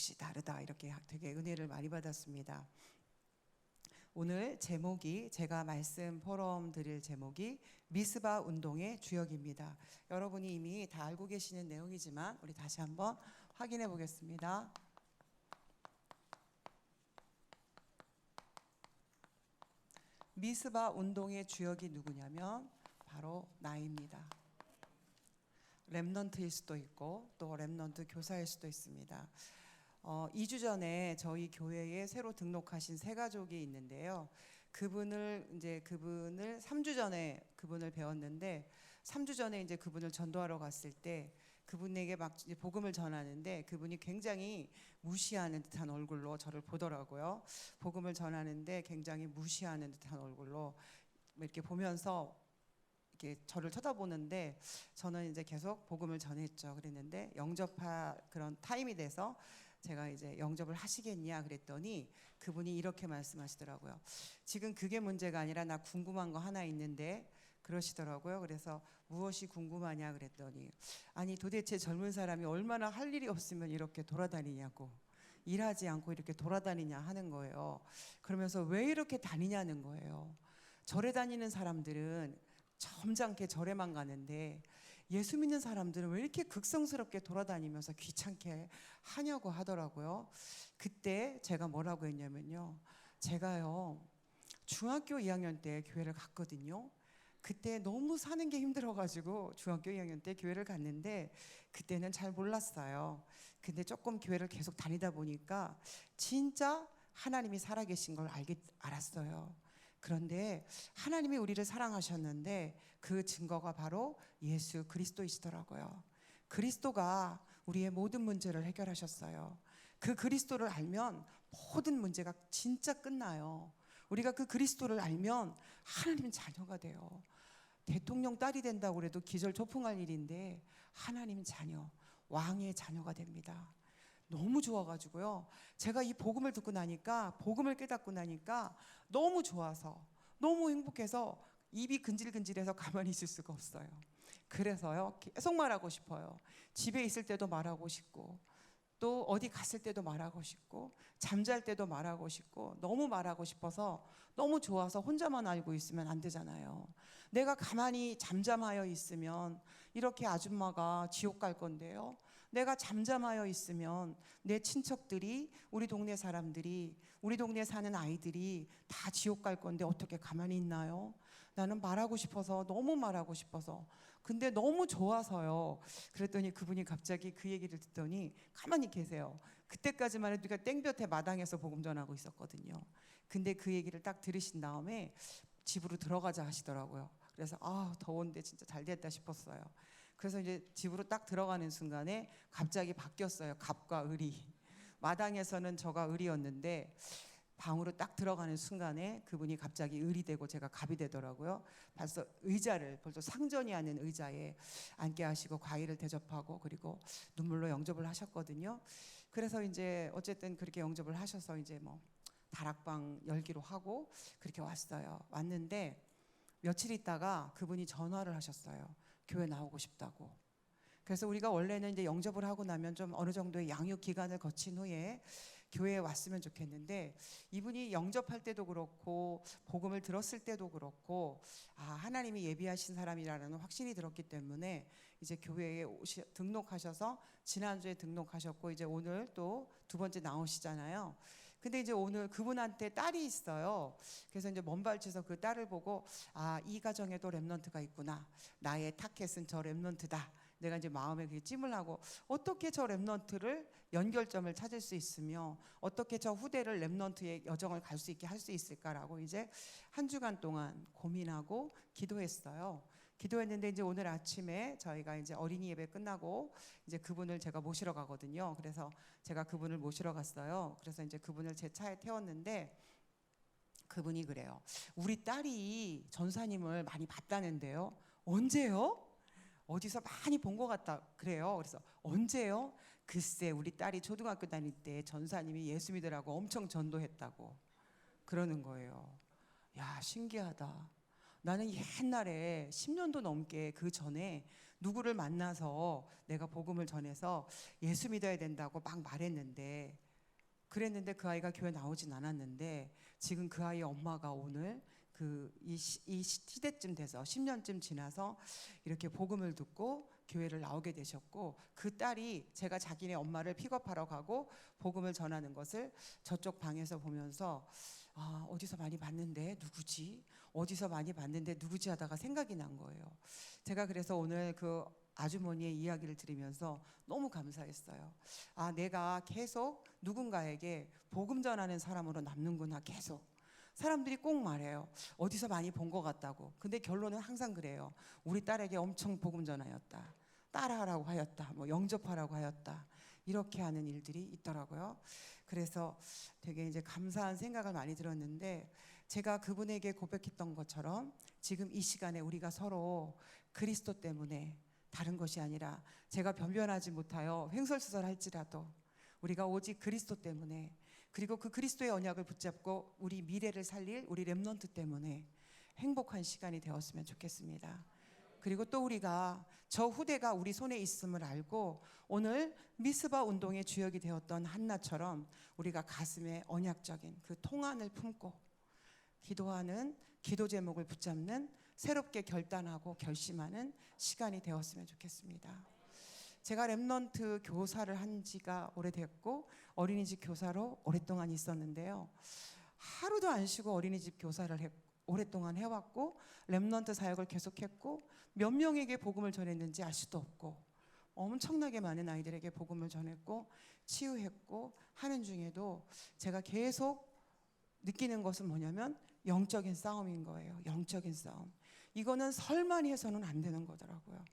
역시 다르다 이렇게 되게 은혜를 많이 받았습니다. 오늘 제목이 제가 말씀 포럼 드릴 제목이 미스바 운동의 주역입니다. 여러분이 이미 다 알고 계시는 내용이지만 우리 다시 한번 확인해 보겠습니다. 미스바 운동의 주역이 누구냐면 바로 나입니다. 렘넌트일 수도 있고 또 렘넌트 교사일 수도 있습니다. 2주 전에 저희 교회에 새로 등록하신 새 가족이 있는데요. 그분을 3주 전에 그분을 배웠는데 3주 전에 이제 그분을 전도하러 갔을 때 그분에게 막 이제 복음을 전하는데 그분이 굉장히 무시하는 듯한 얼굴로 저를 보더라고요. 복음을 전하는데 굉장히 무시하는 듯한 얼굴로 이렇게 보면서 이렇게 저를 쳐다보는데 저는 이제 계속 복음을 전했죠. 그랬는데 영접할 그런 타임이 돼서 제가 이제 영접을 하시겠냐 그랬더니 그분이 이렇게 말씀하시더라고요. 지금 그게 문제가 아니라 나 궁금한 거 하나 있는데 그러시더라고요. 그래서 무엇이 궁금하냐 그랬더니 아니 도대체 젊은 사람이 얼마나 할 일이 없으면 이렇게 돌아다니냐고, 일하지 않고 이렇게 돌아다니냐 하는 거예요. 그러면서 왜 이렇게 다니냐는 거예요. 절에 다니는 사람들은 점잖게 절에만 가는데 예수 믿는 사람들은 왜 이렇게 극성스럽게 돌아다니면서 귀찮게 하냐고 하더라고요. 그때 제가 뭐라고 했냐면요. 제가요 중학교 2학년 때 교회를 갔거든요. 그때 너무 사는 게 힘들어가지고 중학교 2학년 때 교회를 갔는데 그때는 잘 몰랐어요. 근데 조금 교회를 계속 다니다 보니까 진짜 하나님이 살아계신 걸 알았어요. 그런데 하나님이 우리를 사랑하셨는데 그 증거가 바로 예수 그리스도이시더라고요. 그리스도가 우리의 모든 문제를 해결하셨어요. 그 그리스도를 알면 모든 문제가 진짜 끝나요. 우리가 그 그리스도를 알면 하나님 자녀가 돼요. 대통령 딸이 된다고 그래도 기절초풍할 일인데 하나님 자녀, 왕의 자녀가 됩니다. 너무 좋아가지고요. 제가 이 복음을 듣고 나니까, 복음을 깨닫고 나니까 너무 좋아서, 너무 행복해서 입이 근질근질해서 가만히 있을 수가 없어요. 그래서요, 계속 말하고 싶어요. 집에 있을 때도 말하고 싶고, 또 어디 갔을 때도 말하고 싶고, 잠잘 때도 말하고 싶고, 너무 말하고 싶어서 너무 좋아서 혼자만 알고 있으면 안 되잖아요. 내가 가만히 잠잠하여 있으면 이렇게 아줌마가 지옥 갈 건데요. 내가 잠잠하여 있으면 내 친척들이, 우리 동네 사람들이, 우리 동네 사는 아이들이 다 지옥 갈 건데 어떻게 가만히 있나요? 나는 말하고 싶어서, 너무 말하고 싶어서, 근데 너무 좋아서요. 그랬더니 그분이 갑자기 그 얘기를 듣더니 가만히 계세요. 그때까지만 해도 우리가 땡볕에 마당에서 복음 전하고 있었거든요. 근데 그 얘기를 딱 들으신 다음에 집으로 들어가자 하시더라고요. 그래서 더운데 진짜 잘 됐다 싶었어요. 그래서 이제 집으로 딱 들어가는 순간에 갑자기 바뀌었어요. 갑과 을이. 마당에서는 저가 을이었는데 방으로 딱 들어가는 순간에 그분이 갑자기 을이 되고 제가 갑이 되더라고요. 벌써 상전이 아닌 의자에 앉게 하시고 과일을 대접하고 그리고 눈물로 영접을 하셨거든요. 그래서 이제 어쨌든 그렇게 영접을 하셔서 이제 뭐 다락방 열기로 하고 그렇게 왔는데 며칠 있다가 그분이 전화를 하셨어요. 교회 나오고 싶다고. 그래서 우리가 원래는 이제 영접을 하고 나면 좀 어느 정도의 양육 기간을 거친 후에 교회에 왔으면 좋겠는데 이분이 영접할 때도 그렇고 복음을 들었을 때도 그렇고 하나님이 예비하신 사람이라는 확신이 들었기 때문에 이제 교회에 등록하셔서 지난주에 등록하셨고 이제 오늘 또 두 번째 나오시잖아요. 근데 이제 오늘 그분한테 딸이 있어요. 그래서 이제 먼발치에서 그 딸을 보고 이 가정에도 렘넌트가 있구나. 나의 타켓은 저 렘넌트다. 내가 이제 마음에 그게 찜을 하고 어떻게 저 렘넌트를 연결점을 찾을 수 있으며 어떻게 저 후대를 렘넌트의 여정을 갈 수 있게 할 수 있을까라고 이제 한 주간 동안 고민하고 기도했어요. 기도했는데 이제 오늘 아침에 저희가 이제 어린이 예배 끝나고 이제 그분을 제가 모시러 가거든요. 그래서 제가 그분을 모시러 갔어요. 그래서 이제 그분을 제 차에 태웠는데 그분이 그래요. 우리 딸이 전사님을 많이 봤다는데요. 언제요? 어디서 많이 본 것 같다 그래요. 그래서 언제요? 글쎄 우리 딸이 초등학교 다닐 때 전사님이 예수 믿으라고 엄청 전도했다고 그러는 거예요. 야, 신기하다. 나는 옛날에 10년도 넘게 그 전에 누구를 만나서 내가 복음을 전해서 예수 믿어야 된다고 막 말했는데, 그랬는데 그 아이가 교회 나오진 않았는데, 지금 그 아이의 엄마가 오늘 이 시대쯤 돼서 10년쯤 지나서 이렇게 복음을 듣고 교회를 나오게 되셨고, 그 딸이 제가 자기네 엄마를 픽업하러 가고 복음을 전하는 것을 저쪽 방에서 보면서 어디서 많이 봤는데 누구지? 어디서 많이 봤는데 누구지 하다가 생각이 난 거예요. 제가 그래서 오늘 그 아주머니의 이야기를 들으면서 너무 감사했어요. 내가 계속 누군가에게 복음 전하는 사람으로 남는구나. 계속 사람들이 꼭 말해요. 어디서 많이 본 것 같다고. 근데 결론은 항상 그래요. 우리 딸에게 엄청 복음 전하였다, 따라하라고 하였다, 뭐 영접하라고 하였다, 이렇게 하는 일들이 있더라고요. 그래서 되게 이제 감사한 생각을 많이 들었는데, 제가 그분에게 고백했던 것처럼 지금 이 시간에 우리가 서로 그리스도 때문에, 다른 것이 아니라 제가 변변하지 못하여 횡설수설할지라도 우리가 오직 그리스도 때문에, 그리고 그 그리스도의 언약을 붙잡고 우리 미래를 살릴 우리 렘넌트 때문에 행복한 시간이 되었으면 좋겠습니다. 그리고 또 우리가 저 후대가 우리 손에 있음을 알고 오늘 미스바 운동의 주역이 되었던 한나처럼 우리가 가슴에 언약적인 그 통안을 품고 기도하는, 기도 제목을 붙잡는, 새롭게 결단하고 결심하는 시간이 되었으면 좋겠습니다. 제가 렘넌트 교사를 한 지가 오래됐고 어린이집 교사로 오랫동안 있었는데요. 하루도 안 쉬고 어린이집 교사를 오랫동안 해왔고 렘넌트 사역을 계속했고 몇 명에게 복음을 전했는지 알 수도 없고 엄청나게 많은 아이들에게 복음을 전했고 치유했고 하는 중에도 제가 계속 느끼는 것은 뭐냐면 영적인 싸움인 거예요. 영적인 싸움. 이거는 설만히 해서는 안 되는 거더라고요.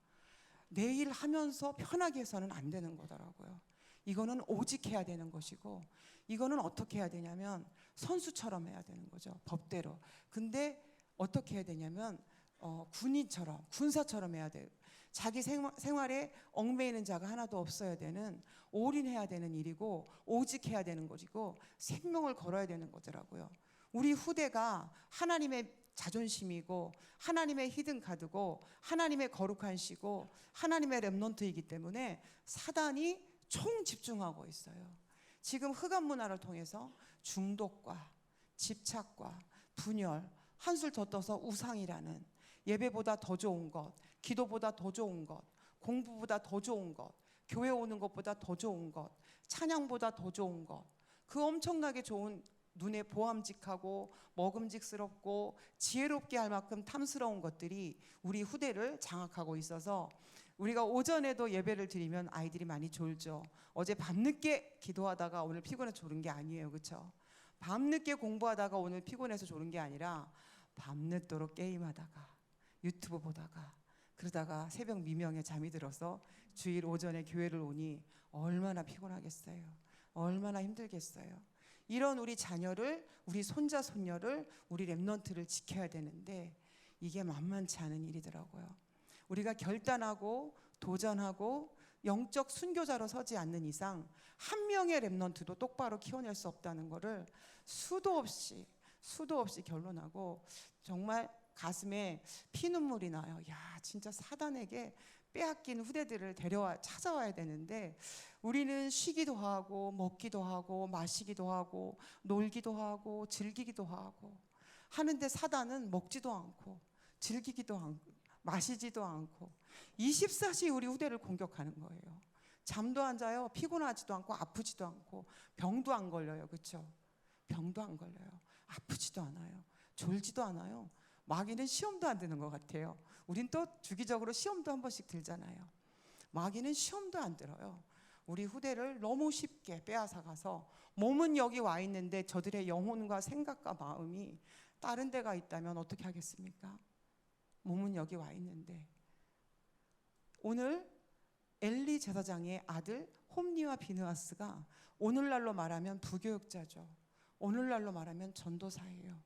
내일 하면서 편하게 해서는 안 되는 거더라고요. 이거는 오직 해야 되는 것이고, 이거는 어떻게 해야 되냐면 선수처럼 해야 되는 거죠. 법대로. 근데 어떻게 해야 되냐면 군인처럼, 군사처럼 해야 돼요. 자기 생활에 얽매이는 자가 하나도 없어야 되는, 올인해야 되는 일이고 오직 해야 되는 것이고 생명을 걸어야 되는 거더라고요. 우리 후대가 하나님의 자존심이고 하나님의 히든 카드고 하나님의 거룩한 시고 하나님의 렘넌트이기 때문에 사단이 총 집중하고 있어요. 지금 흑암 문화를 통해서 중독과 집착과 분열, 한술 더 떠서 우상이라는, 예배보다 더 좋은 것, 기도보다 더 좋은 것, 공부보다 더 좋은 것, 교회 오는 것보다 더 좋은 것, 찬양보다 더 좋은 것, 그 엄청나게 좋은, 눈에 보암직하고 먹음직스럽고 지혜롭게 할 만큼 탐스러운 것들이 우리 후대를 장악하고 있어서 우리가 오전에도 예배를 드리면 아이들이 많이 졸죠. 어제 밤늦게 기도하다가 오늘 피곤해서 졸은 게 아니에요. 그렇죠? 밤늦게 공부하다가 오늘 피곤해서 졸은 게 아니라 밤늦도록 게임하다가 유튜브 보다가 그러다가 새벽 미명에 잠이 들어서 주일 오전에 교회를 오니 얼마나 피곤하겠어요. 얼마나 힘들겠어요. 이런 우리 자녀를, 우리 손자 손녀를, 우리 렘넌트를 지켜야 되는데 이게 만만치 않은 일이더라고요. 우리가 결단하고 도전하고 영적 순교자로 서지 않는 이상 한 명의 렘넌트도 똑바로 키워낼 수 없다는 것을 수도 없이 결론하고 정말 가슴에 피눈물이 나요. 야, 진짜 사단에게 빼앗긴 후대들을 찾아와야 되는데 우리는 쉬기도 하고 먹기도 하고 마시기도 하고 놀기도 하고 즐기기도 하고 하는데 사단은 먹지도 않고 즐기기도 않고 마시지도 않고 24시 우리 후대를 공격하는 거예요. 잠도 안 자요. 피곤하지도 않고 아프지도 않고 병도 안 걸려요. 그렇죠? 병도 안 걸려요. 아프지도 않아요. 졸지도 않아요. 마귀는 시험도 안 드는 것 같아요. 우린 또 주기적으로 시험도 한 번씩 들잖아요. 마귀는 시험도 안 들어요. 우리 후대를 너무 쉽게 빼앗아가서 몸은 여기 와 있는데 저들의 영혼과 생각과 마음이 다른 데가 있다면 어떻게 하겠습니까? 몸은 여기 와 있는데. 오늘 엘리 제사장의 아들 홈니와 비느하스가 오늘날로 말하면 부교육자죠. 오늘날로 말하면 전도사예요.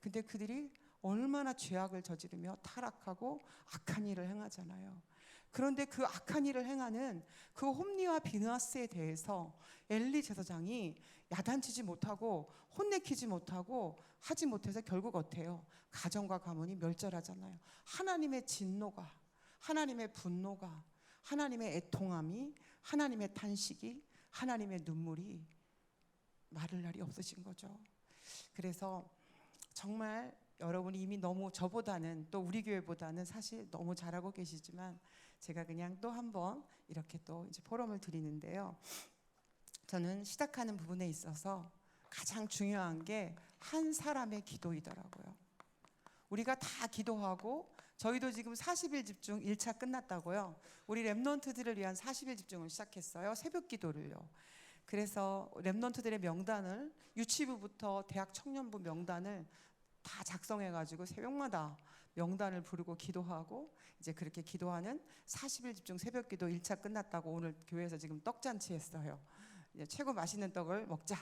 근데 그들이 얼마나 죄악을 저지르며 타락하고 악한 일을 행하잖아요. 그런데 그 악한 일을 행하는 그 홈니와 비느하스에 대해서 엘리 제사장이 야단치지 못하고 혼내키지 못하고 하지 못해서 결국 어때요? 가정과 가문이 멸절하잖아요. 하나님의 진노가, 하나님의 분노가, 하나님의 애통함이, 하나님의 탄식이, 하나님의 눈물이 마를 날이 없으신 거죠. 그래서 정말 여러분이 이미 너무 저보다는, 또 우리 교회보다는 사실 너무 잘하고 계시지만 제가 그냥 또 한번 이렇게 또 이제 포럼을 드리는데요. 저는 시작하는 부분에 있어서 가장 중요한 게 한 사람의 기도이더라고요. 우리가 다 기도하고, 저희도 지금 40일 집중 1차 끝났다고요. 우리 렘넌트들을 위한 40일 집중을 시작했어요. 새벽 기도를요. 그래서 렘넌트들의 명단을, 유치부부터 대학 청년부 명단을 다 작성해가지고 새벽마다 명단을 부르고 기도하고, 이제 그렇게 기도하는 40일 집중 새벽 기도 1차 끝났다고 오늘 교회에서 지금 떡잔치 했어요. 이제 최고 맛있는 떡을 먹자.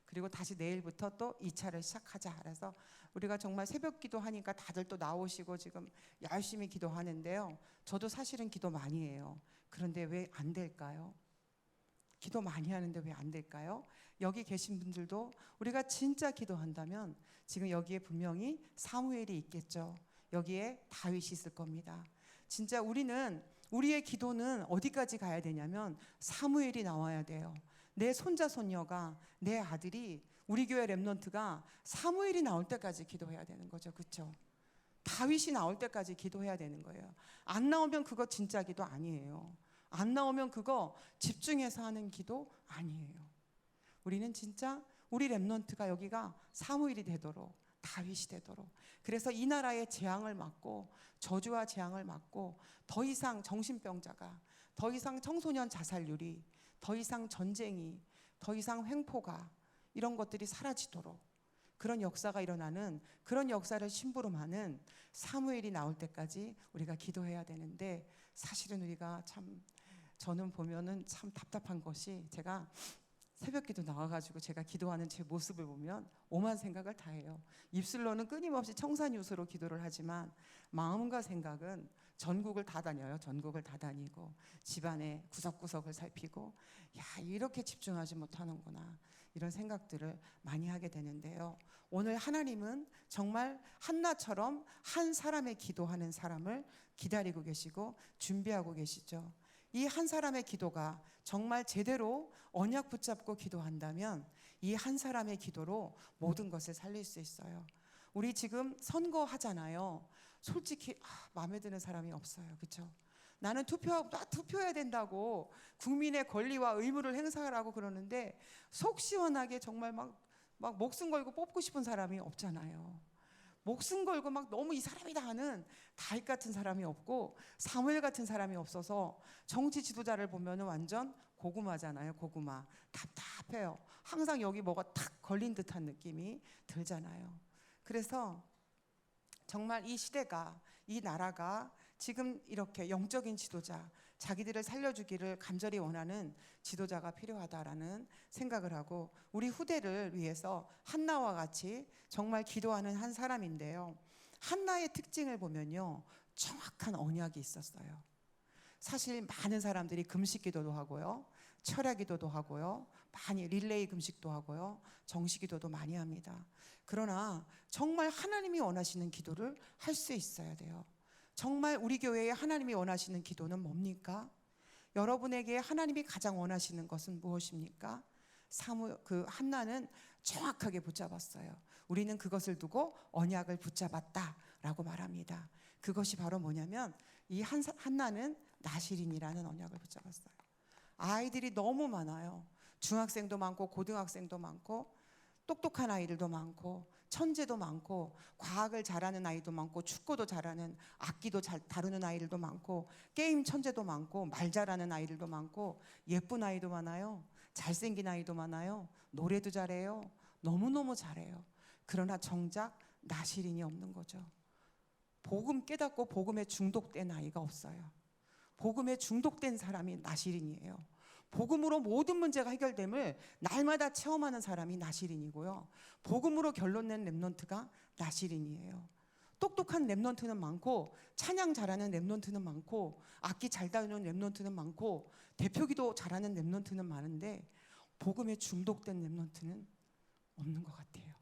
그리고 다시 내일부터 또 2차를 시작하자. 그래서 우리가 정말 새벽 기도하니까 다들 또 나오시고 지금 열심히 기도하는데요. 저도 사실은 기도 많이 해요. 그런데 왜 안 될까요? 기도 많이 하는데 왜 안 될까요? 여기 계신 분들도 우리가 진짜 기도한다면 지금 여기에 분명히 사무엘이 있겠죠. 여기에 다윗이 있을 겁니다. 진짜 우리의 기도는 어디까지 가야 되냐면 사무엘이 나와야 돼요. 내 손자 손녀가, 내 아들이, 우리 교회 렘넌트가 사무엘이 나올 때까지 기도해야 되는 거죠. 그렇죠? 다윗이 나올 때까지 기도해야 되는 거예요. 안 나오면 그거 진짜 기도 아니에요. 안 나오면 그거 집중해서 하는 기도 아니에요. 우리는 진짜 우리 렘넌트가 여기가 사무엘이 되도록, 다윗이 되도록, 그래서 이 나라의 재앙을 막고, 저주와 재앙을 막고, 더 이상 정신병자가, 더 이상 청소년 자살률이, 더 이상 전쟁이, 더 이상 횡포가, 이런 것들이 사라지도록, 그런 역사가 일어나는, 그런 역사를 심부름하는 사무엘이 나올 때까지 우리가 기도해야 되는데, 사실은 우리가 참, 저는 보면은 참 답답한 것이, 제가 새벽기도 나와가지고 제가 기도하는 제 모습을 보면 오만 생각을 다 해요. 입술로는 끊임없이 청산유수로 기도를 하지만 마음과 생각은 전국을 다 다녀요. 전국을 다 다니고 집안의 구석구석을 살피고, 야, 이렇게 집중하지 못하는구나, 이런 생각들을 많이 하게 되는데요. 오늘 하나님은 정말 한나처럼 한 사람의 기도하는 사람을 기다리고 계시고 준비하고 계시죠. 이 한 사람의 기도가 정말 제대로 언약 붙잡고 기도한다면 이 한 사람의 기도로 모든 것을 살릴 수 있어요. 우리 지금 선거하잖아요. 솔직히 마음에 드는 사람이 없어요. 그렇죠? 나는 투표해야 된다고 국민의 권리와 의무를 행사하라고 그러는데 속 시원하게 정말 막 목숨 걸고 뽑고 싶은 사람이 없잖아요. 목숨 걸고 막 너무 이 사람이다 하는 다윗 같은 사람이 없고 사무엘 같은 사람이 없어서 정치 지도자를 보면 완전 고구마잖아요. 고구마. 답답해요. 항상 여기 뭐가 탁 걸린 듯한 느낌이 들잖아요. 그래서 정말 이 시대가, 이 나라가 지금 이렇게 영적인 지도자, 자기들을 살려주기를 간절히 원하는 지도자가 필요하다라는 생각을 하고, 우리 후대를 위해서 한나와 같이 정말 기도하는 한 사람인데요. 한나의 특징을 보면요, 정확한 언약이 있었어요. 사실 많은 사람들이 금식 기도도 하고요, 철야 기도도 하고요, 많이 릴레이 금식도 하고요, 정식 기도도 많이 합니다. 그러나 정말 하나님이 원하시는 기도를 할 수 있어야 돼요. 정말 우리 교회에 하나님이 원하시는 기도는 뭡니까? 여러분에게 하나님이 가장 원하시는 것은 무엇입니까? 한나는 정확하게 붙잡았어요. 우리는 그것을 두고 언약을 붙잡았다라고 말합니다. 그것이 바로 뭐냐면 이 한나는 나실인이라는 언약을 붙잡았어요. 아이들이 너무 많아요. 중학생도 많고 고등학생도 많고 똑똑한 아이들도 많고 천재도 많고 과학을 잘하는 아이도 많고 축구도 잘하는, 악기도 잘 다루는 아이들도 많고 게임 천재도 많고 말 잘하는 아이들도 많고 예쁜 아이도 많아요. 잘생긴 아이도 많아요. 노래도 잘해요. 너무너무 잘해요. 그러나 정작 나실인이 없는 거죠. 복음 깨닫고 복음에 중독된 아이가 없어요. 복음에 중독된 사람이 나실인이에요. 복음으로 모든 문제가 해결됨을 날마다 체험하는 사람이 나실인이고요. 복음으로 결론 낸 렘넌트가 나실인이에요. 똑똑한 렘넌트는 많고 찬양 잘하는 렘넌트는 많고 악기 잘 다루는 렘넌트는 많고 대표기도 잘하는 렘넌트는 많은데 복음에 중독된 렘넌트는 없는 것 같아요.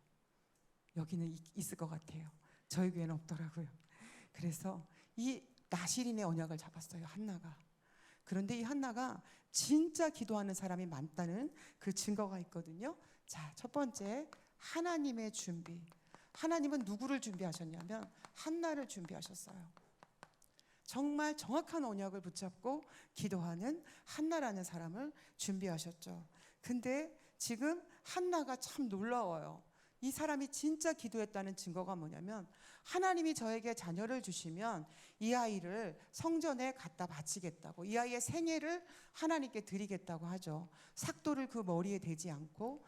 여기는 있을 것 같아요. 저희 교회는 없더라고요. 그래서 이 나실인의 언약을 잡았어요, 한나가. 그런데 이 한나가 진짜 기도하는 사람이 많다는 그 증거가 있거든요. 자, 첫 번째, 하나님의 준비. 하나님은 누구를 준비하셨냐면 한나를 준비하셨어요. 정말 정확한 언약을 붙잡고 기도하는 한나라는 사람을 준비하셨죠. 근데 지금 한나가 참 놀라워요. 이 사람이 진짜 기도했다는 증거가 뭐냐면, 하나님이 저에게 자녀를 주시면 이 아이를 성전에 갖다 바치겠다고, 이 아이의 생애를 하나님께 드리겠다고 하죠. 삭도를 그 머리에 대지 않고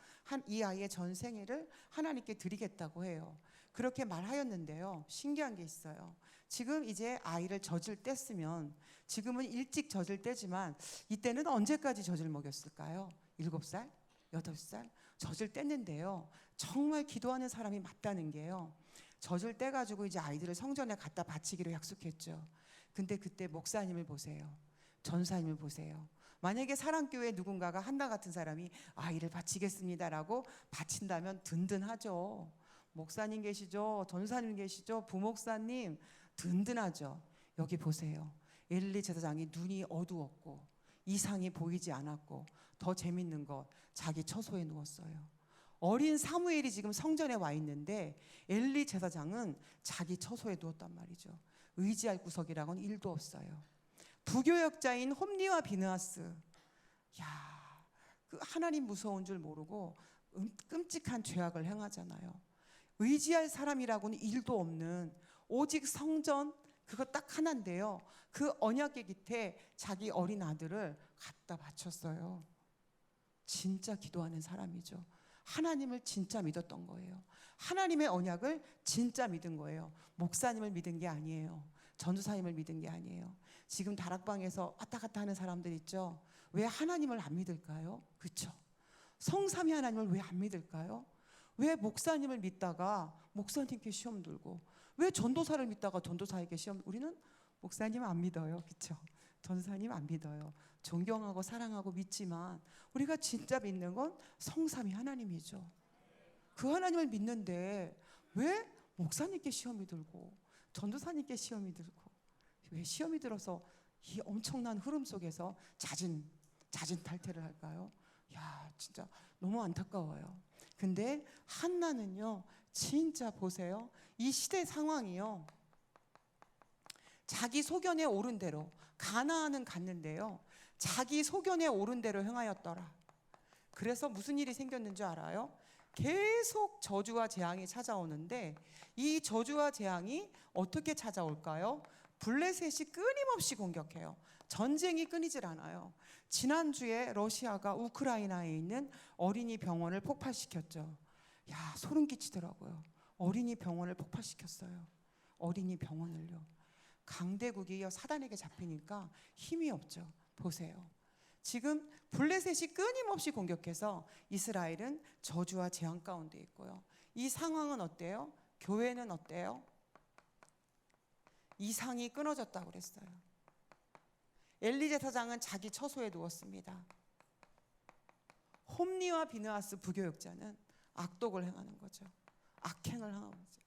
이 아이의 전 생애를 하나님께 드리겠다고 해요. 그렇게 말하였는데요, 신기한 게 있어요. 지금 이제 아이를 젖을 뗐으면, 지금은 일찍 젖을 떼지만 이때는 언제까지 젖을 먹였을까요? 7살? 8살? 젖을 뗐는데요, 정말 기도하는 사람이 맞다는 게요, 젖을 떼가지고 이제 아이들을 성전에 갖다 바치기로 약속했죠. 근데 그때 목사님을 보세요. 전사님을 보세요. 만약에 사랑교회 누군가가 한나 같은 사람이 아이를 바치겠습니다라고 바친다면 든든하죠. 목사님 계시죠? 전사님 계시죠? 부목사님 든든하죠. 여기 보세요. 엘리 제사장이 눈이 어두웠고 이상이 보이지 않았고, 더 재밌는 것, 자기 처소에 누웠어요. 어린 사무엘이 지금 성전에 와 있는데 엘리 제사장은 자기 처소에 누웠단 말이죠. 의지할 구석이라고는 1도 없어요. 부교역자인 홈리와 비느하스, 야, 그 하나님 무서운 줄 모르고 끔찍한 죄악을 행하잖아요. 의지할 사람이라고는 1도 없는 오직 성전, 그거 딱 하나인데요, 그 언약궤 깃에 자기 어린 아들을 갖다 바쳤어요. 진짜 기도하는 사람이죠. 하나님을 진짜 믿었던 거예요. 하나님의 언약을 진짜 믿은 거예요. 목사님을 믿은 게 아니에요. 전도사님을 믿은 게 아니에요. 지금 다락방에서 왔다 갔다 하는 사람들 있죠. 왜 하나님을 안 믿을까요? 그렇죠? 성삼위 하나님을 왜 안 믿을까요? 왜 목사님을 믿다가 목사님께 시험 들고, 왜 전도사를 믿다가 전도사에게 시험, 우리는 목사님 안 믿어요. 그렇죠? 전도사님 안 믿어요. 존경하고 사랑하고 믿지만 우리가 진짜 믿는 건 성삼위 하나님이죠. 그 하나님을 믿는데 왜 목사님께 시험이 들고 전도사님께 시험이 들고, 왜 시험이 들어서 이 엄청난 흐름 속에서 자진탈퇴를 할까요? 야, 진짜 너무 안타까워요. 근데 한나는요, 진짜 보세요. 이 시대 상황이요, 자기 소견에 오른 대로, 가나안은 갔는데요, 자기 소견에 오른 대로 행하였더라. 그래서 무슨 일이 생겼는지 알아요? 계속 저주와 재앙이 찾아오는데, 이 저주와 재앙이 어떻게 찾아올까요? 블레셋이 끊임없이 공격해요. 전쟁이 끊이질 않아요. 지난주에 러시아가 우크라이나에 있는 어린이 병원을 폭발시켰죠. 야, 소름 끼치더라고요. 어린이 병원을 폭발시켰어요. 어린이 병원을요. 강대국이 사단에게 잡히니까 힘이 없죠. 보세요. 지금 블레셋이 끊임없이 공격해서 이스라엘은 저주와 재앙 가운데 있고요. 이 상황은 어때요? 교회는 어때요? 이상이 끊어졌다고 그랬어요. 엘리 제사장은 자기 처소에 누웠습니다. 홈리와 비느하스 부교역자는 악독을 행하는 거죠. 악행을 행하는 거죠.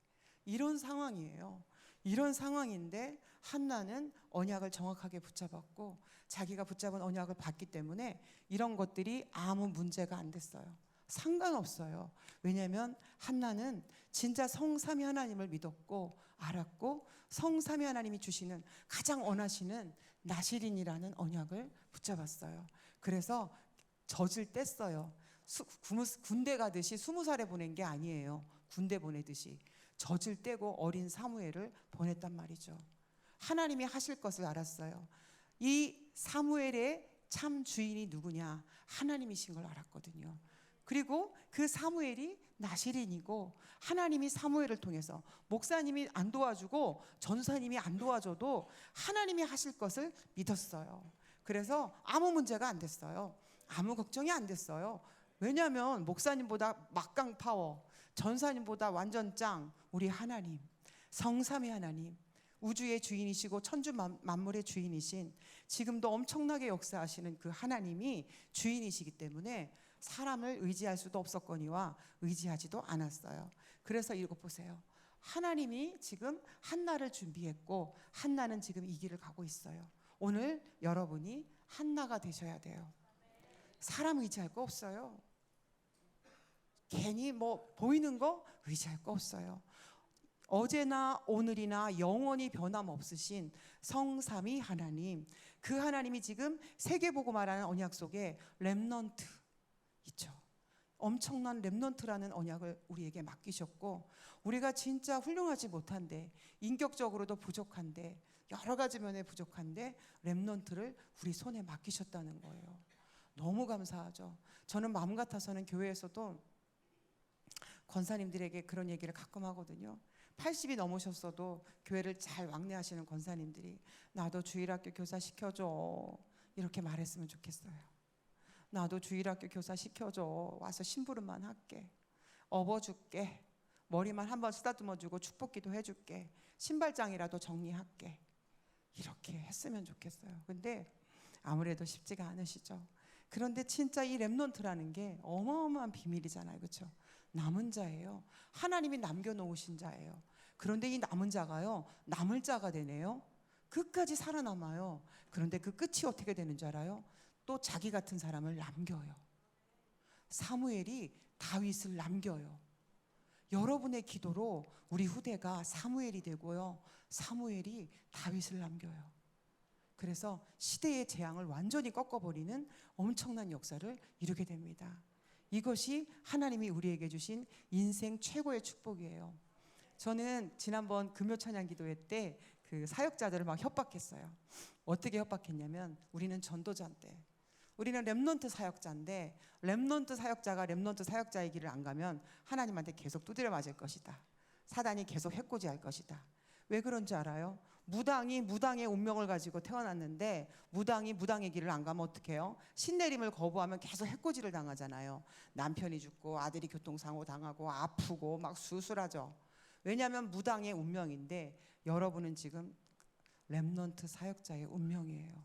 이런 상황이에요. 이런 상황인데 한나는 언약을 정확하게 붙잡았고, 자기가 붙잡은 언약을 봤기 때문에 이런 것들이 아무 문제가 안 됐어요. 상관없어요. 왜냐하면 한나는 진짜 성삼위 하나님을 믿었고 알았고, 성삼위 하나님이 주시는 가장 원하시는 나실인이라는 언약을 붙잡았어요. 그래서 젖을 뗐어요. 군대 가듯이 20살에 보낸 게 아니에요. 군대 보내듯이 젖을 떼고 어린 사무엘을 보냈단 말이죠. 하나님이 하실 것을 알았어요. 이 사무엘의 참 주인이 누구냐? 하나님이신 걸 알았거든요. 그리고 그 사무엘이 나실인이고, 하나님이 사무엘을 통해서, 목사님이 안 도와주고 전사님이 안 도와줘도 하나님이 하실 것을 믿었어요. 그래서 아무 문제가 안 됐어요. 아무 걱정이 안 됐어요. 왜냐하면 목사님보다 막강 파워, 전사님보다 완전 짱 우리 하나님, 성삼위 하나님, 우주의 주인이시고 천주 만물의 주인이신, 지금도 엄청나게 역사하시는 그 하나님이 주인이시기 때문에 사람을 의지할 수도 없었거니와 의지하지도 않았어요. 그래서 이거 보세요. 하나님이 지금 한나를 준비했고 한나는 지금 이 길을 가고 있어요. 오늘 여러분이 한나가 되셔야 돼요. 사람 의지할 거 없어요. 괜히 뭐 보이는 거 의지할 거 없어요. 어제나 오늘이나 영원히 변함없으신 성삼위 하나님, 그 하나님이 지금 세계복음화라는 언약 속에 렘넌트 있죠. 엄청난 렘넌트라는 언약을 우리에게 맡기셨고, 우리가 진짜 훌륭하지 못한데, 인격적으로도 부족한데, 여러 가지 면에 부족한데 렘넌트를 우리 손에 맡기셨다는 거예요. 너무 감사하죠. 저는 마음 같아서는 교회에서도 권사님들에게 그런 얘기를 가끔 하거든요. 80이 넘으셨어도 교회를 잘 왕래하시는 권사님들이 나도 주일학교 교사 시켜줘 이렇게 말했으면 좋겠어요. 나도 주일학교 교사 시켜줘. 와서 심부름만 할게. 업어줄게. 머리만 한번 쓰다듬어주고 축복기도 해줄게. 신발장이라도 정리할게. 이렇게 했으면 좋겠어요. 근데 아무래도 쉽지가 않으시죠. 그런데 진짜 이 렘넌트라는 게 어마어마한 비밀이잖아요. 그렇죠? 남은 자예요. 하나님이 남겨놓으신 자예요. 그런데 이 남은 자가요, 남을 자가 되네요. 끝까지 살아남아요. 그런데 그 끝이 어떻게 되는 줄 알아요? 또 자기 같은 사람을 남겨요. 사무엘이 다윗을 남겨요. 여러분의 기도로 우리 후대가 사무엘이 되고요, 사무엘이 다윗을 남겨요. 그래서 시대의 재앙을 완전히 꺾어버리는 엄청난 역사를 이루게 됩니다. 이것이 하나님이 우리에게 주신 인생 최고의 축복이에요. 저는 지난번 금요 찬양 기도회 때 그 사역자들을 막 협박했어요. 어떻게 협박했냐면, 우리는 전도자인데, 우리는 렘넌트 사역자인데, 렘넌트 사역자가 렘넌트 사역자의 길을 안 가면 하나님한테 계속 두드려 맞을 것이다. 사단이 계속 해코지할 것이다. 왜 그런 줄 알아요? 무당이 무당의 운명을 가지고 태어났는데 무당이 무당의 길을 안 가면 어떡해요? 신내림을 거부하면 계속 해코지를 당하잖아요. 남편이 죽고 아들이 교통사고 당하고 아프고 막 수술하죠. 왜냐하면 무당의 운명인데, 여러분은 지금 렘넌트 사역자의 운명이에요.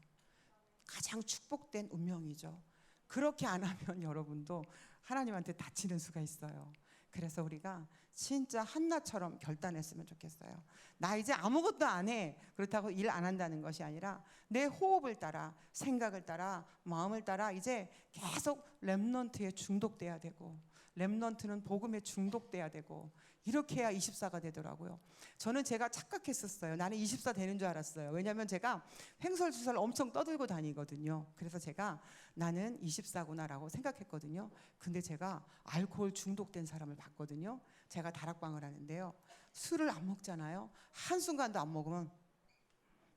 가장 축복된 운명이죠. 그렇게 안 하면 여러분도 하나님한테 다치는 수가 있어요. 그래서 우리가 진짜 한나처럼 결단했으면 좋겠어요. 나 이제 아무것도 안 해. 그렇다고 일 안 한다는 것이 아니라 내 호흡을 따라, 생각을 따라, 마음을 따라 이제 계속 렘넌트에 중독돼야 되고, 렘넌트는 복음에 중독돼야 되고, 이렇게 해야 24가 되더라고요. 저는 제가 착각했었어요. 나는 24 되는 줄 알았어요. 왜냐하면 제가 횡설수설 엄청 떠들고 다니거든요. 그래서 제가 나는 24구나라고 생각했거든요. 근데 제가 알코올 중독된 사람을 봤거든요. 제가 다락방을 하는데요, 술을 안 먹잖아요. 한순간도 안 먹으면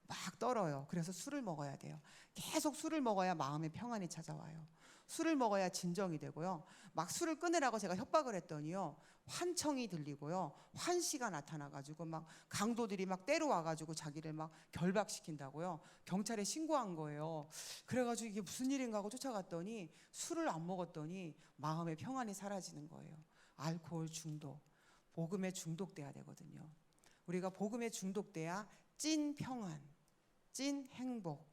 막 떨어요. 그래서 술을 먹어야 돼요. 계속 술을 먹어야 마음의 평안이 찾아와요. 술을 먹어야 진정이 되고요. 막 술을 끊으라고 제가 협박을 했더니요, 환청이 들리고요, 환시가 나타나가지고 막 강도들이 막 때려와가지고 자기를 막 결박시킨다고요. 경찰에 신고한 거예요. 그래가지고 이게 무슨 일인가 하고 쫓아갔더니 술을 안 먹었더니 마음의 평안이 사라지는 거예요. 알코올 중독, 복음에 중독돼야 되거든요. 우리가 복음에 중독돼야 찐 평안, 찐 행복,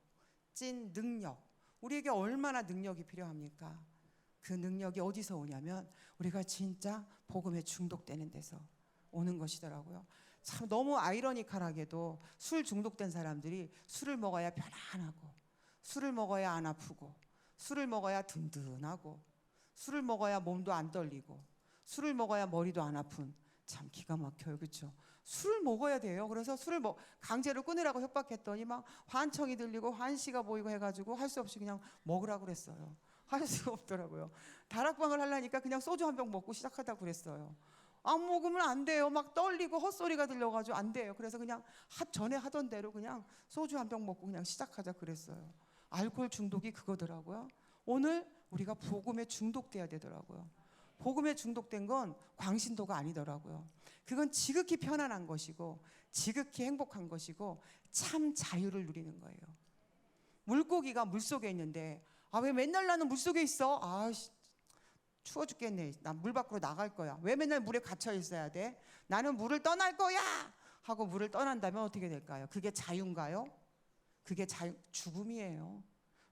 찐 능력, 우리에게 얼마나 능력이 필요합니까? 그 능력이 어디서 오냐면 우리가 진짜 복음에 중독되는 데서 오는 것이더라고요. 참 너무 아이러니컬하게도 술 중독된 사람들이 술을 먹어야 편안하고, 술을 먹어야 안 아프고, 술을 먹어야 든든하고, 술을 먹어야 몸도 안 떨리고, 술을 먹어야 머리도 안 아픈, 참 기가 막혀요. 그렇죠? 술을 먹어야 돼요. 그래서 술을 강제로 끊으라고 협박했더니 막 환청이 들리고 환시가 보이고 해가지고 할 수 없이 그냥 먹으라고 그랬어요. 할 수가 없더라고요. 다락방을 하려니까 그냥 소주 한 병 먹고 시작하다고 그랬어요. 안 먹으면 안 돼요. 막 떨리고 헛소리가 들려가지고 안 돼요. 그래서 그냥 전에 하던 대로 그냥 소주 한 병 먹고 그냥 시작하자 그랬어요. 알코올 중독이 그거더라고요. 오늘 우리가 복음에 중독돼야 되더라고요. 복음에 중독된 건 광신도가 아니더라고요. 그건 지극히 편안한 것이고, 지극히 행복한 것이고, 참 자유를 누리는 거예요. 물고기가 물속에 있는데, 아, 왜 맨날 나는 물속에 있어? 아, 추워 죽겠네. 난 물 밖으로 나갈 거야. 왜 맨날 물에 갇혀 있어야 돼? 나는 물을 떠날 거야! 하고 물을 떠난다면 어떻게 될까요? 그게 자유인가요? 그게 죽음이에요.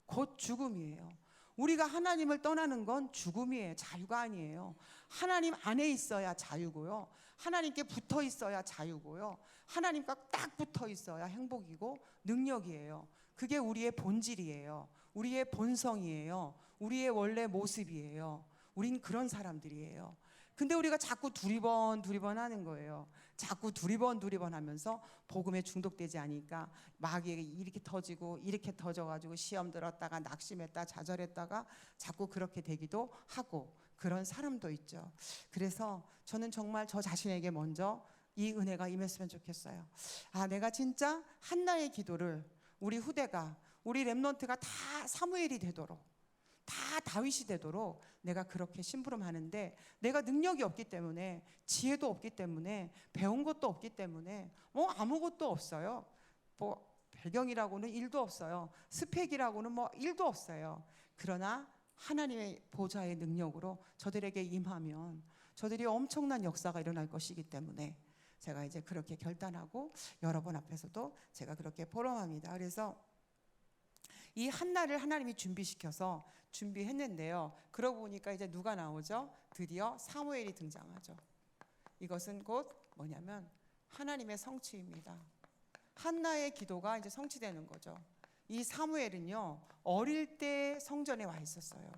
곧 죽음이에요. 우리가 하나님을 떠나는 건 죽음이에요. 자유가 아니에요. 하나님 안에 있어야 자유고요. 하나님께 붙어 있어야 자유고요. 하나님과 딱 붙어 있어야 행복이고 능력이에요. 그게 우리의 본질이에요. 우리의 본성이에요. 우리의 원래 모습이에요. 우린 그런 사람들이에요. 근데 우리가 자꾸 두리번 하는 거예요. 자꾸 두리번 하면서 복음에 중독되지 않으니까 마귀에게 이렇게 터지고 이렇게 터져가지고 시험 들었다가 낙심했다 좌절했다가 자꾸 그렇게 되기도 하고 그런 사람도 있죠. 그래서 저는 정말 저 자신에게 먼저 이 은혜가 임했으면 좋겠어요. 내가 진짜 한나의 기도를 우리 후대가 우리 렘넌트가 다 사무엘이 되도록 다 다윗이 되도록 내가 그렇게 심부름하는데 내가 능력이 없기 때문에 지혜도 없기 때문에 배운 것도 없기 때문에 뭐 아무것도 없어요. 뭐 배경이라고는 1도 없어요. 스펙이라고는 뭐 1도 없어요. 그러나 하나님의 보좌의 능력으로 저들에게 임하면 저들이 엄청난 역사가 일어날 것이기 때문에 제가 이제 그렇게 결단하고 여러분 앞에서도 제가 그렇게 포럼합니다. 그래서 이 한나를 하나님이 준비했는데요. 그러고 보니까 이제 누가 나오죠? 드디어 사무엘이 등장하죠. 이것은 곧 뭐냐면 하나님의 성취입니다. 한나의 기도가 이제 성취되는 거죠. 이 사무엘은요, 어릴 때 성전에 와 있었어요.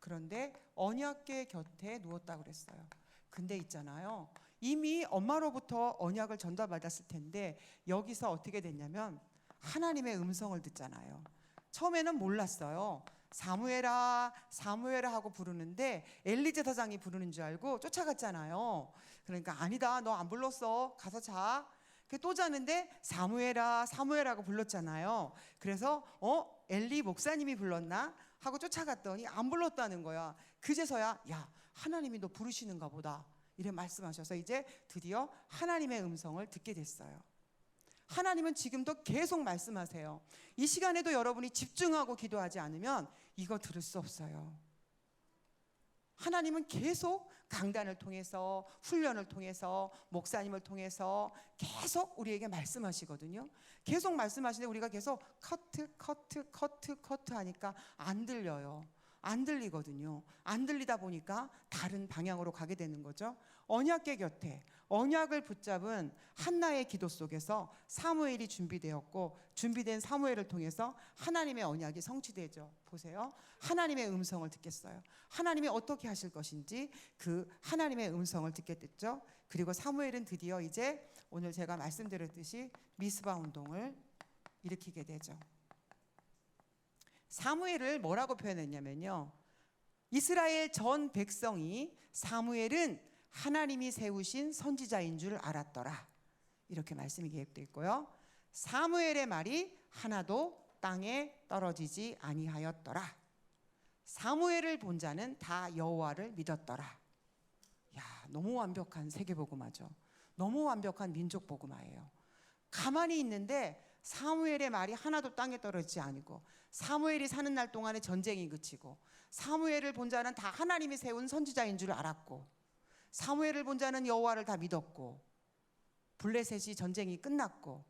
그런데 언약궤 곁에 누웠다고 그랬어요. 근데 있잖아요, 이미 엄마로부터 언약을 전달받았을 텐데 여기서 어떻게 됐냐면 하나님의 음성을 듣잖아요. 처음에는 몰랐어요. 사무엘아 사무엘아 하고 부르는데 엘리 제사장이 부르는 줄 알고 쫓아갔잖아요. 그러니까 아니다, 너 안 불렀어, 가서 자. 또 자는데 사무엘아 사무엘하고 불렀잖아요. 그래서 엘리 목사님이 불렀나 하고 쫓아갔더니 안 불렀다는 거야. 그제서야 야, 하나님이 너 부르시는가 보다 이래 말씀하셔서 이제 드디어 하나님의 음성을 듣게 됐어요. 하나님은 지금도 계속 말씀하세요. 이 시간에도 여러분이 집중하고 기도하지 않으면 이거 들을 수 없어요. 하나님은 계속 강단을 통해서 훈련을 통해서 목사님을 통해서 계속 우리에게 말씀하시거든요. 계속 말씀하시는데 우리가 계속 커트 하니까 안 들려요. 안 들리거든요. 안 들리다 보니까 다른 방향으로 가게 되는 거죠. 언약궤 곁에 언약을 붙잡은 한나의 기도 속에서 사무엘이 준비되었고 준비된 사무엘을 통해서 하나님의 언약이 성취되죠. 보세요. 하나님의 음성을 듣겠어요. 하나님이 어떻게 하실 것인지 그 하나님의 음성을 듣게 됐죠. 그리고 사무엘은 드디어 이제 오늘 제가 말씀드렸듯이 미스바 운동을 일으키게 되죠. 사무엘을 뭐라고 표현했냐면요, 이스라엘 전 백성이 사무엘은 하나님이 세우신 선지자인 줄 알았더라, 이렇게 말씀이 기록되어 있고요. 사무엘의 말이 하나도 땅에 떨어지지 아니하였더라. 사무엘을 본 자는 다 여호와를 믿었더라. 야, 너무 완벽한 세계복음화죠. 너무 완벽한 민족복음화예요. 가만히 있는데 사무엘의 말이 하나도 땅에 떨어지지 아니고, 사무엘이 사는 날 동안에 전쟁이 그치고, 사무엘을 본 자는 다 하나님이 세운 선지자인 줄 알았고, 사무엘을 본 자는 여호와를 다 믿었고, 블레셋이 전쟁이 끝났고.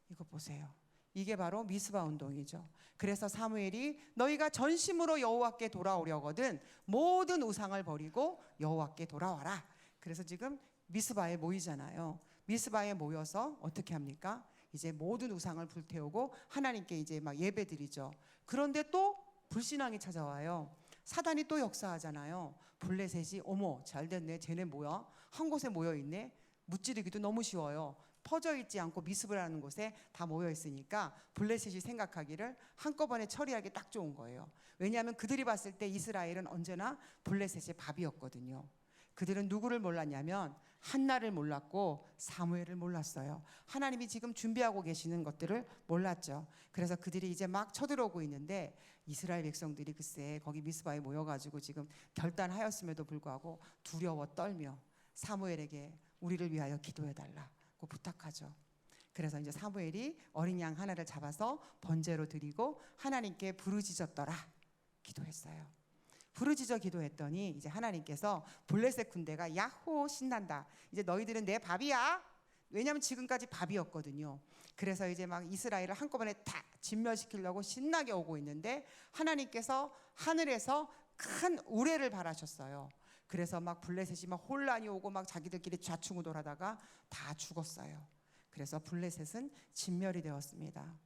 이거 보세요. 이게 바로 미스바 운동이죠. 그래서 사무엘이 너희가 전심으로 여호와께 돌아오려거든 모든 우상을 버리고 여호와께 돌아와라. 그래서 지금 미스바에 모이잖아요. 미스바에 모여서 어떻게 합니까? 이제 모든 우상을 불태우고 하나님께 이제 막 예배드리죠. 그런데 또 불신앙이 찾아와요. 사단이 또 역사하잖아요. 블레셋이 어머 잘됐네, 쟤네 뭐야? 한 곳에 모여있네. 무찌르기도 너무 쉬워요. 퍼져있지 않고 미스바라는 곳에 다 모여있으니까 블레셋이 생각하기를 한꺼번에 처리하기 딱 좋은 거예요. 왜냐하면 그들이 봤을 때 이스라엘은 언제나 블레셋의 밥이었거든요. 그들은 누구를 몰랐냐면 한나를 몰랐고 사무엘을 몰랐어요. 하나님이 지금 준비하고 계시는 것들을 몰랐죠. 그래서 그들이 이제 막 쳐들어오고 있는데 이스라엘 백성들이 글쎄 거기 미스바에 모여가지고 지금 결단하였음에도 불구하고 두려워 떨며 사무엘에게 우리를 위하여 기도해달라고 부탁하죠. 그래서 이제 사무엘이 어린 양 하나를 잡아서 번제로 드리고 하나님께 부르짖었더라 기도했어요. 부르짖어 기도했더니 이제 하나님께서 블레셋 군대가 야호 신난다, 이제 너희들은 내 밥이야, 왜냐하면 지금까지 밥이었거든요. 그래서 이제 막 이스라엘을 한꺼번에 다 진멸시키려고 신나게 오고 있는데 하나님께서 하늘에서 큰 우레를 발하셨어요. 그래서 막 블레셋이 막 혼란이 오고 막 자기들끼리 좌충우돌하다가 다 죽었어요. 그래서 블레셋은 진멸이 되었습니다.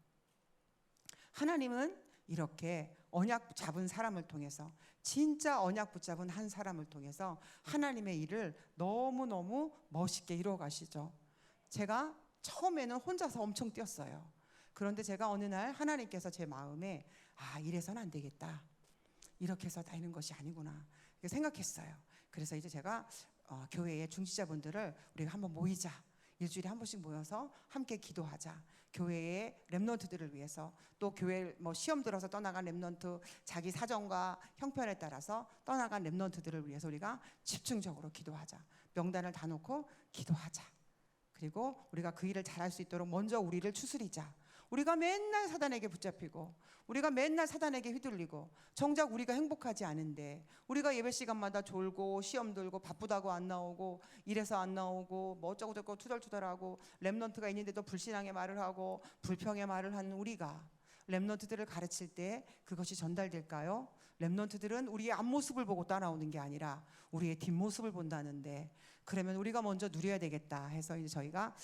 하나님은 이렇게 언약 잡은 사람을 통해서, 진짜 언약 붙잡은 한 사람을 통해서 하나님의 일을 너무너무 멋있게 이루어 가시죠. 제가 처음에는 혼자서 엄청 뛰었어요. 그런데 제가 어느 날 하나님께서 제 마음에 이래서는 안 되겠다, 이렇게 해서 다니는 것이 아니구나 생각했어요. 그래서 이제 제가 교회의 중지자분들을 우리가 한번 모이자, 일주일에 한 번씩 모여서 함께 기도하자. 교회의 렘넌트들을 위해서, 또 교회 뭐 시험 들어서 떠나간 렘넌트, 자기 사정과 형편에 따라서 떠나간 렘넌트들을 위해서 우리가 집중적으로 기도하자. 명단을 다 놓고 기도하자. 그리고 우리가 그 일을 잘할 수 있도록 먼저 우리를 추스리자. 우리가 맨날 사단에게 붙잡히고, 우리가 맨날 사단에게 휘둘리고, 정작 우리가 행복하지 않은데, 우리가 예배 시간마다 졸고 시험 들고 바쁘다고 안 나오고 이래서 안 나오고 뭐 어쩌고 저쩌고 투덜투덜하고, 렘넌트가 있는데도 불신앙의 말을 하고 불평의 말을 하는 우리가 렘넌트들을 가르칠 때 그것이 전달될까요? 렘넌트들은 우리의 앞모습을 보고 따라오는 게 아니라 우리의 뒷모습을 본다는데, 그러면 우리가 먼저 누려야 되겠다 해서 이제 저희가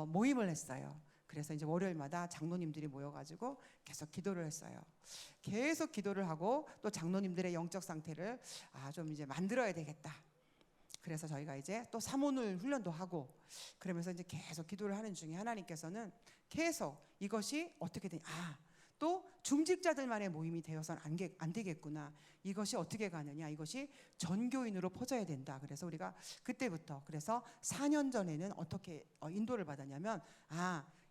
모임을 했어요. 그래서 이제 월요일마다 장로님들이 모여가지고 계속 기도를 했어요. 계속 기도를 하고, 또 장로님들의 영적 상태를 좀 이제 만들어야 되겠다. 그래서 저희가 이제 또 사모늘 훈련도 하고, 그러면서 이제 계속 기도를 하는 중에 하나님께서는 계속 이것이 어떻게 되냐, 또 중직자들만의 모임이 되어서는 안 되겠구나, 이것이 어떻게 가느냐, 이것이 전교인으로 퍼져야 된다. 그래서 우리가 그때부터, 그래서 4년 전에는 어떻게 인도를 받았냐면,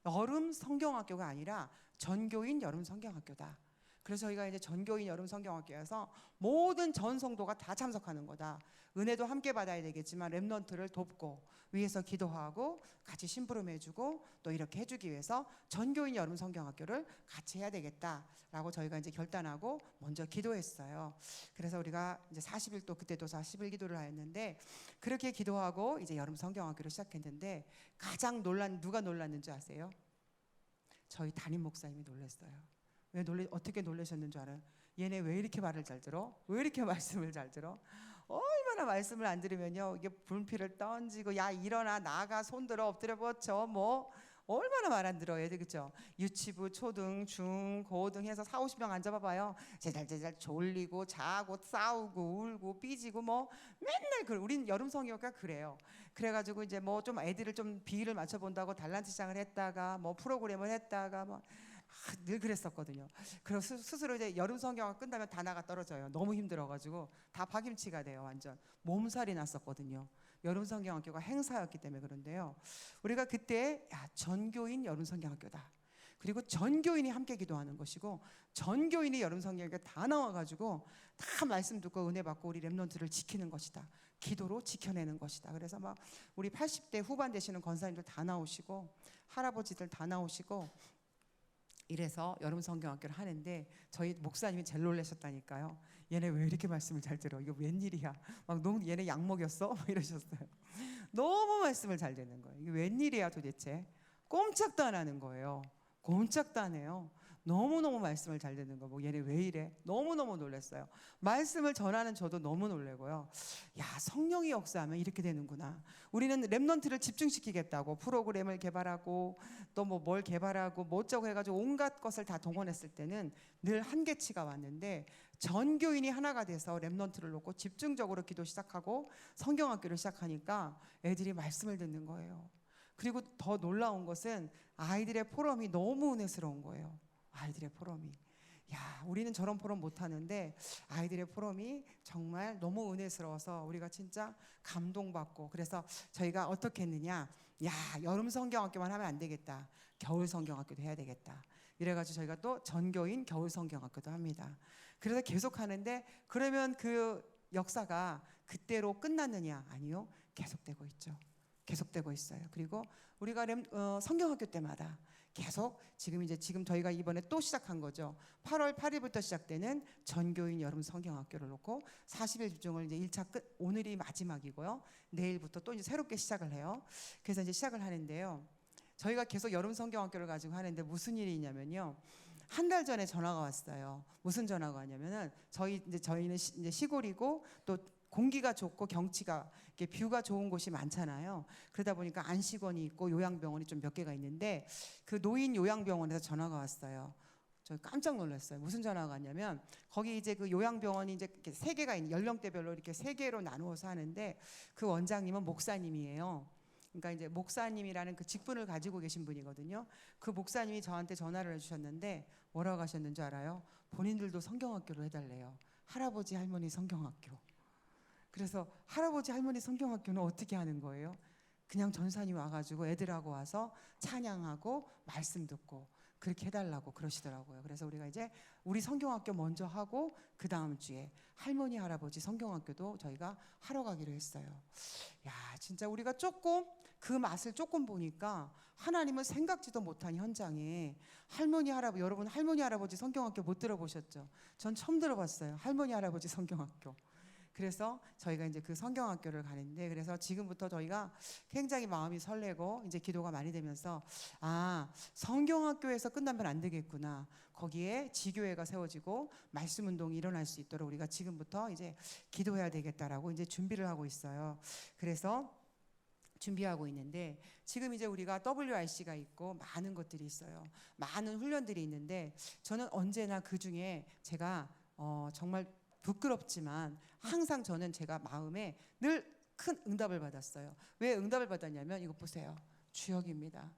여름 성경학교가 아니라 전교인 여름 성경학교다. 그래서 저희가 이제 전교인 여름 성경학교에서 모든 전 성도가 다 참석하는 거다. 은혜도 함께 받아야 되겠지만 렘넌트를 돕고 위해서 기도하고 같이 심부름해주고 또 이렇게 해주기 위해서 전교인 여름 성경학교를 같이 해야 되겠다라고 저희가 이제 결단하고 먼저 기도했어요. 그래서 우리가 이제 40일, 또 그때도 40일 기도를 하였는데, 그렇게 기도하고 이제 여름 성경학교를 시작했는데, 가장 누가 놀랐는지 아세요? 저희 담임 목사님이 놀랐어요. 어떻게 놀라셨는 줄 알아요? 얘네 왜 이렇게 말을 잘 들어? 왜 이렇게 말씀을 잘 들어? 얼마나 말씀을 안 들으면요, 이게 불피를 던지고, 야 일어나, 나가, 손들어, 엎드려 뻗쳐, 뭐 얼마나 말 안 들어요, 애들. 그죠? 유치부, 초등, 중, 고등 해서 40-50명 앉아봐봐요. 제잘제잘 졸리고 자고 싸우고 울고 삐지고 뭐 맨날 우린 여름 성경학교가 그래요. 그래가지고 이제 뭐 좀 애들을 좀 비율을 맞춰본다고 달란트 시장을 했다가 뭐 프로그램을 했다가 뭐 늘 그랬었거든요. 그래서 스스로 이제 여름 성경학교 끝나면 다 나가 떨어져요. 너무 힘들어가지고 다 파김치가 돼요. 완전 몸살이 났었거든요. 여름 성경학교가 행사였기 때문에. 그런데요, 우리가 그때 전교인 여름 성경학교다, 그리고 전교인이 함께 기도하는 것이고, 전교인이 여름 성경학교 다 나와가지고 다 말씀 듣고 은혜 받고 우리 렘넌트를 지키는 것이다, 기도로 지켜내는 것이다. 그래서 막 우리 80대 후반 되시는 권사님들 다 나오시고 할아버지들 다 나오시고, 이래서 여름 성경학교를 하는데 저희 목사님이 제일 놀라셨다니까요. 얘네 왜 이렇게 말씀을 잘 들어? 이거 웬일이야? 얘네 약 먹였어? 이러셨어요. 너무 말씀을 잘 듣는 거예요. 이게 웬일이야 도대체? 꼼짝도 안 하는 거예요. 꼼짝도 안 해요. 너무너무 말씀을 잘 듣는 거. 얘네 왜 이래? 너무너무 놀랐어요. 말씀을 전하는 저도 너무 놀래고요. 성령이 역사하면 이렇게 되는구나. 우리는 렘넌트를 집중시키겠다고 프로그램을 개발하고 또 뭘 개발하고 뭐 어쩌고 해가지고 온갖 것을 다 동원했을 때는 늘 한계치가 왔는데, 전교인이 하나가 돼서 렘넌트를 놓고 집중적으로 기도 시작하고 성경학교를 시작하니까 애들이 말씀을 듣는 거예요. 그리고 더 놀라운 것은 아이들의 포럼이 너무 은혜스러운 거예요. 아이들의 포럼이, 우리는 저런 포럼 못 하는데 아이들의 포럼이 정말 너무 은혜스러워서 우리가 진짜 감동받고, 그래서 저희가 어떻게 했느냐, 여름 성경학교만 하면 안 되겠다, 겨울 성경학교도 해야 되겠다, 이래가지고 저희가 또 전교인 겨울 성경학교도 합니다. 그래서 계속 하는데, 그러면 그 역사가 그때로 끝났느냐? 아니요, 계속되고 있죠. 계속되고 있어요. 그리고 우리가 성경학교 때마다 계속 지금 저희가 이번에 또 시작한 거죠. 8월 8일부터 시작되는 전교인 여름 성경학교를 놓고 40일 집중을 이제 1차 끝, 오늘이 마지막이고요. 내일부터 또 이제 새롭게 시작을 해요. 그래서 이제 시작을 하는데요. 저희가 계속 여름 성경학교를 가지고 하는데 무슨 일이 있냐면요. 한 달 전에 전화가 왔어요. 무슨 전화가 왔냐면은 저희는 이제 시골이고 또 공기가 좋고 경치가 이렇게 뷰가 좋은 곳이 많잖아요. 그러다 보니까 안식원이 있고 요양병원이 좀 몇 개가 있는데 그 노인 요양병원에서 전화가 왔어요. 저 깜짝 놀랐어요. 무슨 전화가 왔냐면 거기 이제 그 요양병원이 이제 이렇게 세 개가 있는 연령대별로 이렇게 세 개로 나누어서 하는데 그 원장님은 목사님이에요. 그러니까 이제 목사님이라는 그 직분을 가지고 계신 분이거든요. 그 목사님이 저한테 전화를 해주셨는데 뭐라고 하셨는지 알아요? 본인들도 성경학교를 해달래요. 할아버지 할머니 성경학교. 그래서 할아버지 할머니 성경학교는 어떻게 하는 거예요? 그냥 전사님 와가지고 애들하고 와서 찬양하고 말씀 듣고 그렇게 해달라고 그러시더라고요. 그래서 우리가 이제 우리 성경학교 먼저 하고 그 다음 주에 할머니 할아버지 성경학교도 저희가 하러 가기로 했어요. 야, 진짜 우리가 조금 그 맛을 조금 보니까 하나님은 생각지도 못한 현장에 여러분 할머니 할아버지 성경학교 못 들어보셨죠? 전 처음 들어봤어요. 할머니 할아버지 성경학교. 그래서 저희가 이제 그 성경학교를 가는데, 그래서 지금부터 저희가 굉장히 마음이 설레고 이제 기도가 많이 되면서 성경학교에서 끝나면 안 되겠구나. 거기에 지교회가 세워지고 말씀 운동이 일어날 수 있도록 우리가 지금부터 이제 기도해야 되겠다라고 이제 준비를 하고 있어요. 그래서 준비하고 있는데 지금 이제 우리가 WRC가 있고 많은 것들이 있어요. 많은 훈련들이 있는데 저는 언제나 그 중에 제가 정말 부끄럽지만 항상 저는 제가 마음에 늘 큰 응답을 받았어요. 왜 응답을 받았냐면 이거 보세요. 주역입니다.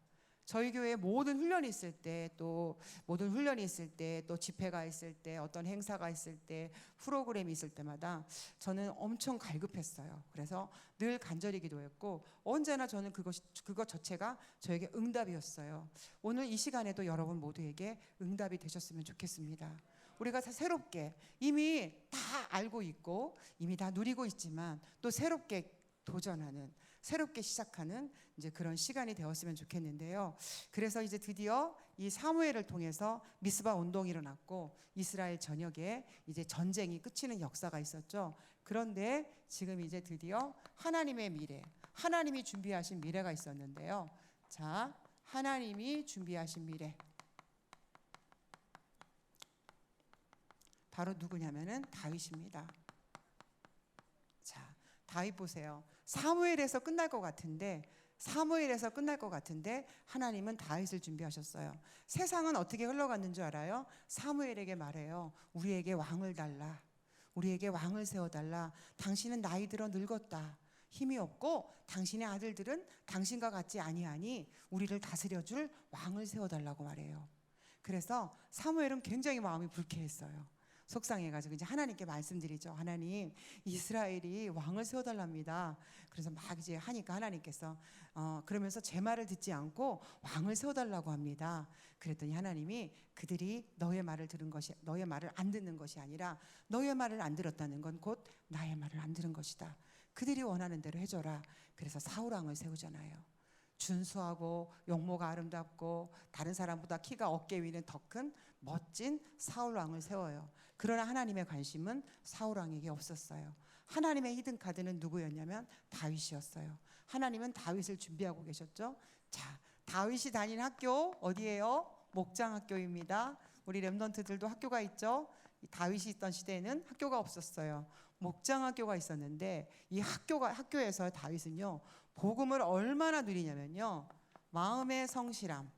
저희 교회에 모든 훈련이 있을 때, 또 모든 훈련이 있을 때, 또 집회가 있을 때, 어떤 행사가 있을 때, 프로그램이 있을 때마다 저는 엄청 갈급했어요. 그래서 늘 간절히 기도했고 언제나 저는 그것 자체가 저에게 응답이었어요. 오늘 이 시간에도 여러분 모두에게 응답이 되셨으면 좋겠습니다. 우리가 다 새롭게 이미 다 알고 있고 이미 다 누리고 있지만 또 새롭게 도전하는, 새롭게 시작하는 이제 그런 시간이 되었으면 좋겠는데요. 그래서 이제 드디어 이 사무엘을 통해서 미스바 운동이 일어났고 이스라엘 전역에 이제 전쟁이 그치는 역사가 있었죠. 그런데 지금 이제 드디어 하나님의 미래, 하나님이 준비하신 미래가 있었는데요. 자, 하나님이 준비하신 미래. 바로 누구냐면은 다윗입니다. 자, 다윗 보세요. 사무엘에서 끝날 것 같은데 하나님은 다윗을 준비하셨어요. 세상은 어떻게 흘러갔는 줄 알아요? 사무엘에게 말해요. 우리에게 왕을 달라. 우리에게 왕을 세워달라. 당신은 나이 들어 늙었다. 힘이 없고 당신의 아들들은 당신과 같지 아니하니 우리를 다스려줄 왕을 세워달라고 말해요. 그래서 사무엘은 굉장히 마음이 불쾌했어요. 속상해가지고 이제 하나님께 말씀드리죠. 하나님, 이스라엘이 왕을 세워달랍니다. 그래서 막 이제 하니까 하나님께서 그러면서 제 말을 듣지 않고 왕을 세워달라고 합니다. 그랬더니 하나님이 그들이 너의 말을 안 듣는 것이 아니라 너의 말을 안 들었다는 건 곧 나의 말을 안 들은 것이다. 그들이 원하는 대로 해줘라. 그래서 사울 왕을 세우잖아요. 준수하고 용모가 아름답고 다른 사람보다 키가 어깨 위는 더 큰 멋진 사울 왕을 세워요. 그러나 하나님의 관심은 사울 왕에게 없었어요. 하나님의 히든 카드는 누구였냐면 다윗이었어요. 하나님은 다윗을 준비하고 계셨죠. 자, 다윗이 다닌 학교 어디예요? 목장학교입니다. 우리 렘넌트들도 학교가 있죠. 다윗이 있던 시대에는 학교가 없었어요. 목장학교가 있었는데 이 학교에서 다윗은요 복음을 얼마나 누리냐면요, 마음의 성실함,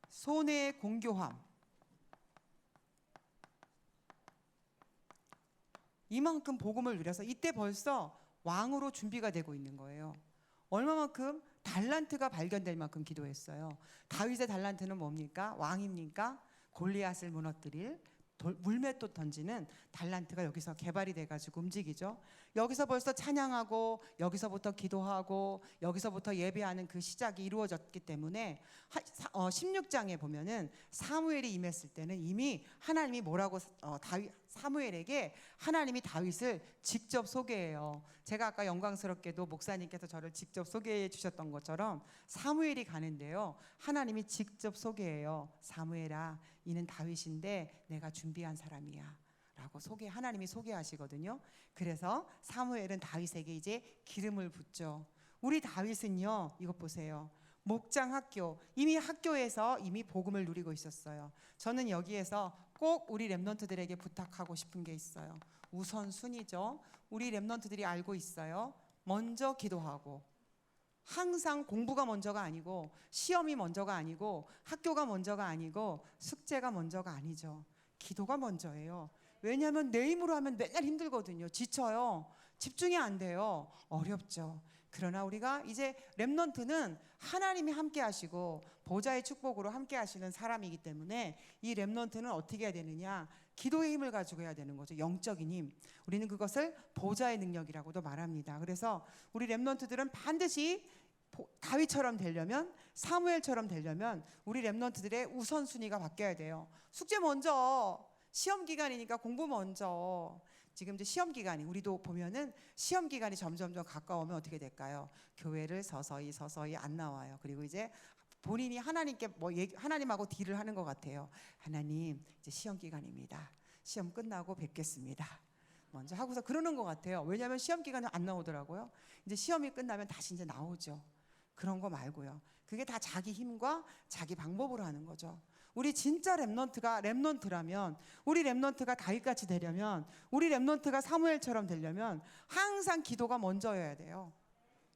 손의 공교함, 이만큼 복음을 누려서 이때 벌써 왕으로 준비가 되고 있는 거예요. 얼마만큼? 달란트가 발견될 만큼 기도했어요. 다윗의 달란트는 뭡니까? 왕입니까? 골리앗을 무너뜨릴 물맷돌 던지는 달란트가 여기서 개발이 돼가지고 움직이죠. 여기서 벌써 찬양하고 여기서부터 기도하고 여기서부터 예배하는 그 시작이 이루어졌기 때문에 16장에 보면은 사무엘이 임했을 때는 이미 하나님이 뭐라고 사무엘에게 하나님이 다윗을 직접 소개해요. 제가 아까 영광스럽게도 목사님께서 저를 직접 소개해 주셨던 것처럼 사무엘이 가는데요, 하나님이 직접 소개해요. 사무엘아, 이는 다윗인데 내가 준비한 사람이야 라고 하나님이 소개하시거든요. 그래서 사무엘은 다윗에게 이제 기름을 붓죠. 우리 다윗은요, 이것 보세요. 목장 학교, 이미 학교에서 이미 복음을 누리고 있었어요. 저는 여기에서 꼭 우리 렘넌트들에게 부탁하고 싶은 게 있어요. 우선순위죠. 우리 렘넌트들이 알고 있어요. 먼저 기도하고, 항상 공부가 먼저가 아니고, 시험이 먼저가 아니고, 학교가 먼저가 아니고, 숙제가 먼저가 아니죠. 기도가 먼저예요. 왜냐하면 내 힘으로 하면 맨날 힘들거든요. 지쳐요. 집중이 안 돼요. 어렵죠. 그러나 우리가 이제 렘넌트는 하나님이 함께 하시고 보좌의 축복으로 함께 하시는 사람이기 때문에 이 렘넌트는 어떻게 해야 되느냐? 기도의 힘을 가지고 해야 되는 거죠. 영적인 힘. 우리는 그것을 보좌의 능력이라고도 말합니다. 그래서 우리 렘넌트들은 반드시 다윗처럼 되려면, 사무엘처럼 되려면 우리 렘넌트들의 우선순위가 바뀌어야 돼요. 숙제 먼저, 시험 기간이니까 공부 먼저. 지금 이제 시험 기간이, 우리도 보면은 시험 기간이 점점점 가까우면 어떻게 될까요? 교회를 서서히 안 나와요. 그리고 이제 본인이 하나님께 하나님하고 딜을 하는 것 같아요. 하나님, 이제 시험 기간입니다. 시험 끝나고 뵙겠습니다. 먼저 하고서 그러는 것 같아요. 왜냐하면 시험 기간은 안 나오더라고요. 이제 시험이 끝나면 다시 이제 나오죠. 그런 거 말고요. 그게 다 자기 힘과 자기 방법으로 하는 거죠. 우리 진짜 렘넌트라면, 우리 렘넌트가 다윗같이 되려면, 우리 렘넌트가 사무엘처럼 되려면 항상 기도가 먼저여야 돼요.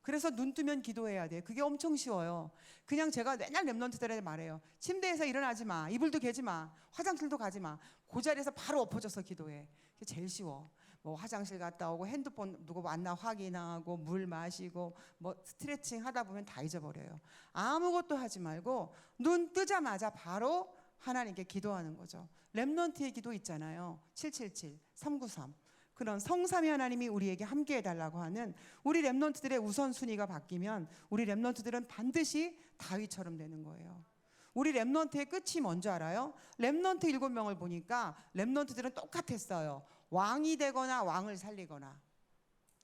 그래서 눈 뜨면 기도해야 돼요. 그게 엄청 쉬워요. 그냥 제가 맨날 렘넌트들에게 말해요. 침대에서 일어나지 마, 이불도 개지 마, 화장실도 가지 마. 그 자리에서 바로 엎어져서 기도해. 그게 제일 쉬워. 뭐 화장실 갔다 오고 핸드폰 누구 만나 확인하고 물 마시고 뭐 스트레칭 하다 보면 다 잊어버려요. 아무것도 하지 말고 눈 뜨자마자 바로 하나님께 기도하는 거죠. 렘넌트의 기도 있잖아요. 777, 393. 그런 성삼위 하나님이 우리에게 함께 해달라고 하는 우리 렘넌트들의 우선순위가 바뀌면 우리 렘넌트들은 반드시 다윗처럼 되는 거예요. 우리 렘넌트의 끝이 뭔지 알아요? 렘넌트 7명을 보니까 렘넌트들은 똑같았어요. 왕이 되거나 왕을 살리거나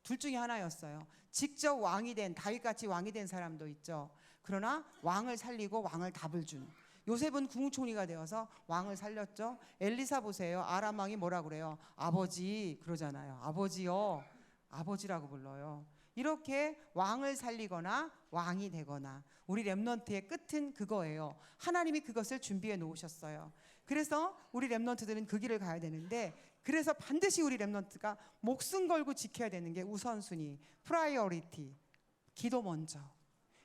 둘 중에 하나였어요. 직접 왕이 된, 다윗같이 왕이 된 사람도 있죠. 그러나 왕을 살리고 왕을 답을 준, 요셉은 국무총리가 되어서 왕을 살렸죠. 엘리사 보세요. 아람 왕이 뭐라 그래요? 아버지 그러잖아요. 아버지요. 아버지라고 불러요. 이렇게 왕을 살리거나 왕이 되거나 우리 렘넌트의 끝은 그거예요. 하나님이 그것을 준비해 놓으셨어요. 그래서 우리 렘넌트들은 그 길을 가야 되는데, 그래서 반드시 우리 렘넌트가 목숨 걸고 지켜야 되는 게 우선순위, 프라이어리티. 기도 먼저.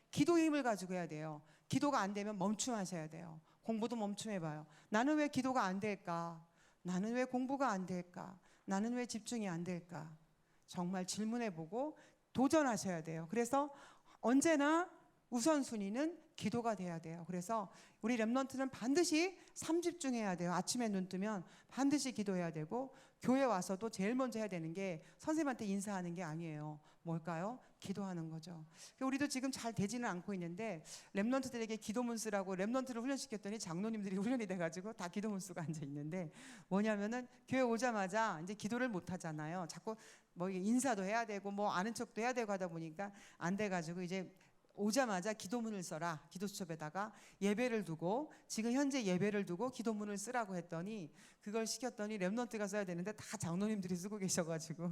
기도의 힘을 가지고 해야 돼요. 기도가 안 되면 멈춤하셔야 돼요. 공부도 멈춤해봐요. 나는 왜 기도가 안 될까? 나는 왜 공부가 안 될까? 나는 왜 집중이 안 될까? 정말 질문해보고 도전하셔야 돼요. 그래서 언제나 우선순위는 기도가 돼야 돼요. 그래서 우리 렘넌트는 반드시 삼집중해야 돼요. 아침에 눈 뜨면 반드시 기도해야 되고, 교회 와서도 제일 먼저 해야 되는 게 선생님한테 인사하는 게 아니에요. 뭘까요? 기도하는 거죠. 우리도 지금 잘 되지는 않고 있는데, 렘넌트들에게 기도문 쓰라고 렘넌트를 훈련시켰더니 장로님들이 훈련이 돼가지고 다 기도문 쓰고 앉아 있는데, 뭐냐면은 교회 오자마자 이제 기도를 못 하잖아요. 자꾸 뭐 인사도 해야 되고 뭐 아는 척도 해야 되고 하다 보니까 안 돼가지고 이제 오자마자 기도문을 써라. 기도수첩에다가 예배를 두고, 지금 현재 예배를 두고 기도문을 쓰라고 했더니, 그걸 시켰더니 렘넌트가 써야 되는데 다 장로님들이 쓰고 계셔가지고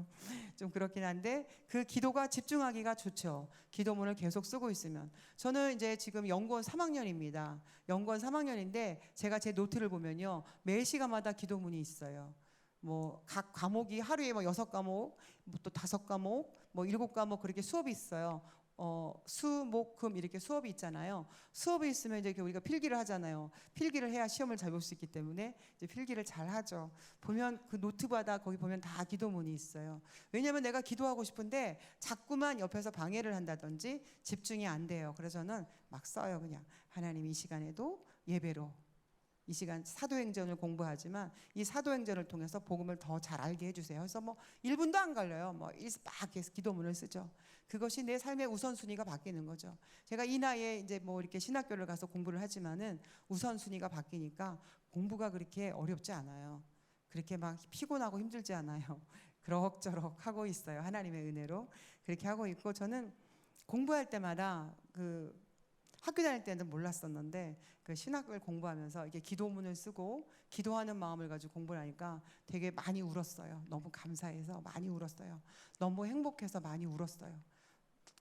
좀 그렇긴 한데, 그 기도가 집중하기가 좋죠. 기도문을 계속 쓰고 있으면. 저는 이제 지금 연구원 3학년입니다. 연구원 3학년인데 제가 제 노트를 보면요, 매 시간마다 기도문이 있어요. 뭐 각 과목이 하루에 뭐 6과목, 또 5과목, 뭐 7과목 그렇게 수업이 있어요. 수, 목, 금 이렇게 수업이 있잖아요. 수업이 있으면 이제 우리가 필기를 하잖아요. 필기를 해야 시험을 잘 볼 수 있기 때문에 이제 필기를 잘 하죠. 보면 그 노트마다 거기 보면 다 기도문이 있어요. 왜냐하면 내가 기도하고 싶은데 자꾸만 옆에서 방해를 한다든지 집중이 안 돼요. 그래서 저는 막 써요. 그냥 하나님 이 시간에도 예배로, 이 시간 사도행전을 공부하지만 이 사도행전을 통해서 복음을 더 잘 알게 해주세요. 그래서 뭐 1분도 안 걸려요. 뭐 막 해서 기도문을 쓰죠. 그것이 내 삶의 우선순위가 바뀌는 거죠. 제가 이 나이에 이제 뭐 이렇게 신학교를 가서 공부를 하지만은 우선순위가 바뀌니까 공부가 그렇게 어렵지 않아요. 그렇게 막 피곤하고 힘들지 않아요. 그럭저럭 하고 있어요. 하나님의 은혜로 그렇게 하고 있고, 저는 공부할 때마다 학교 다닐 때는 몰랐었는데 신학을 공부하면서 이게 기도문을 쓰고 기도하는 마음을 가지고 공부를 하니까 되게 많이 울었어요. 너무 감사해서 많이 울었어요. 너무 행복해서 많이 울었어요.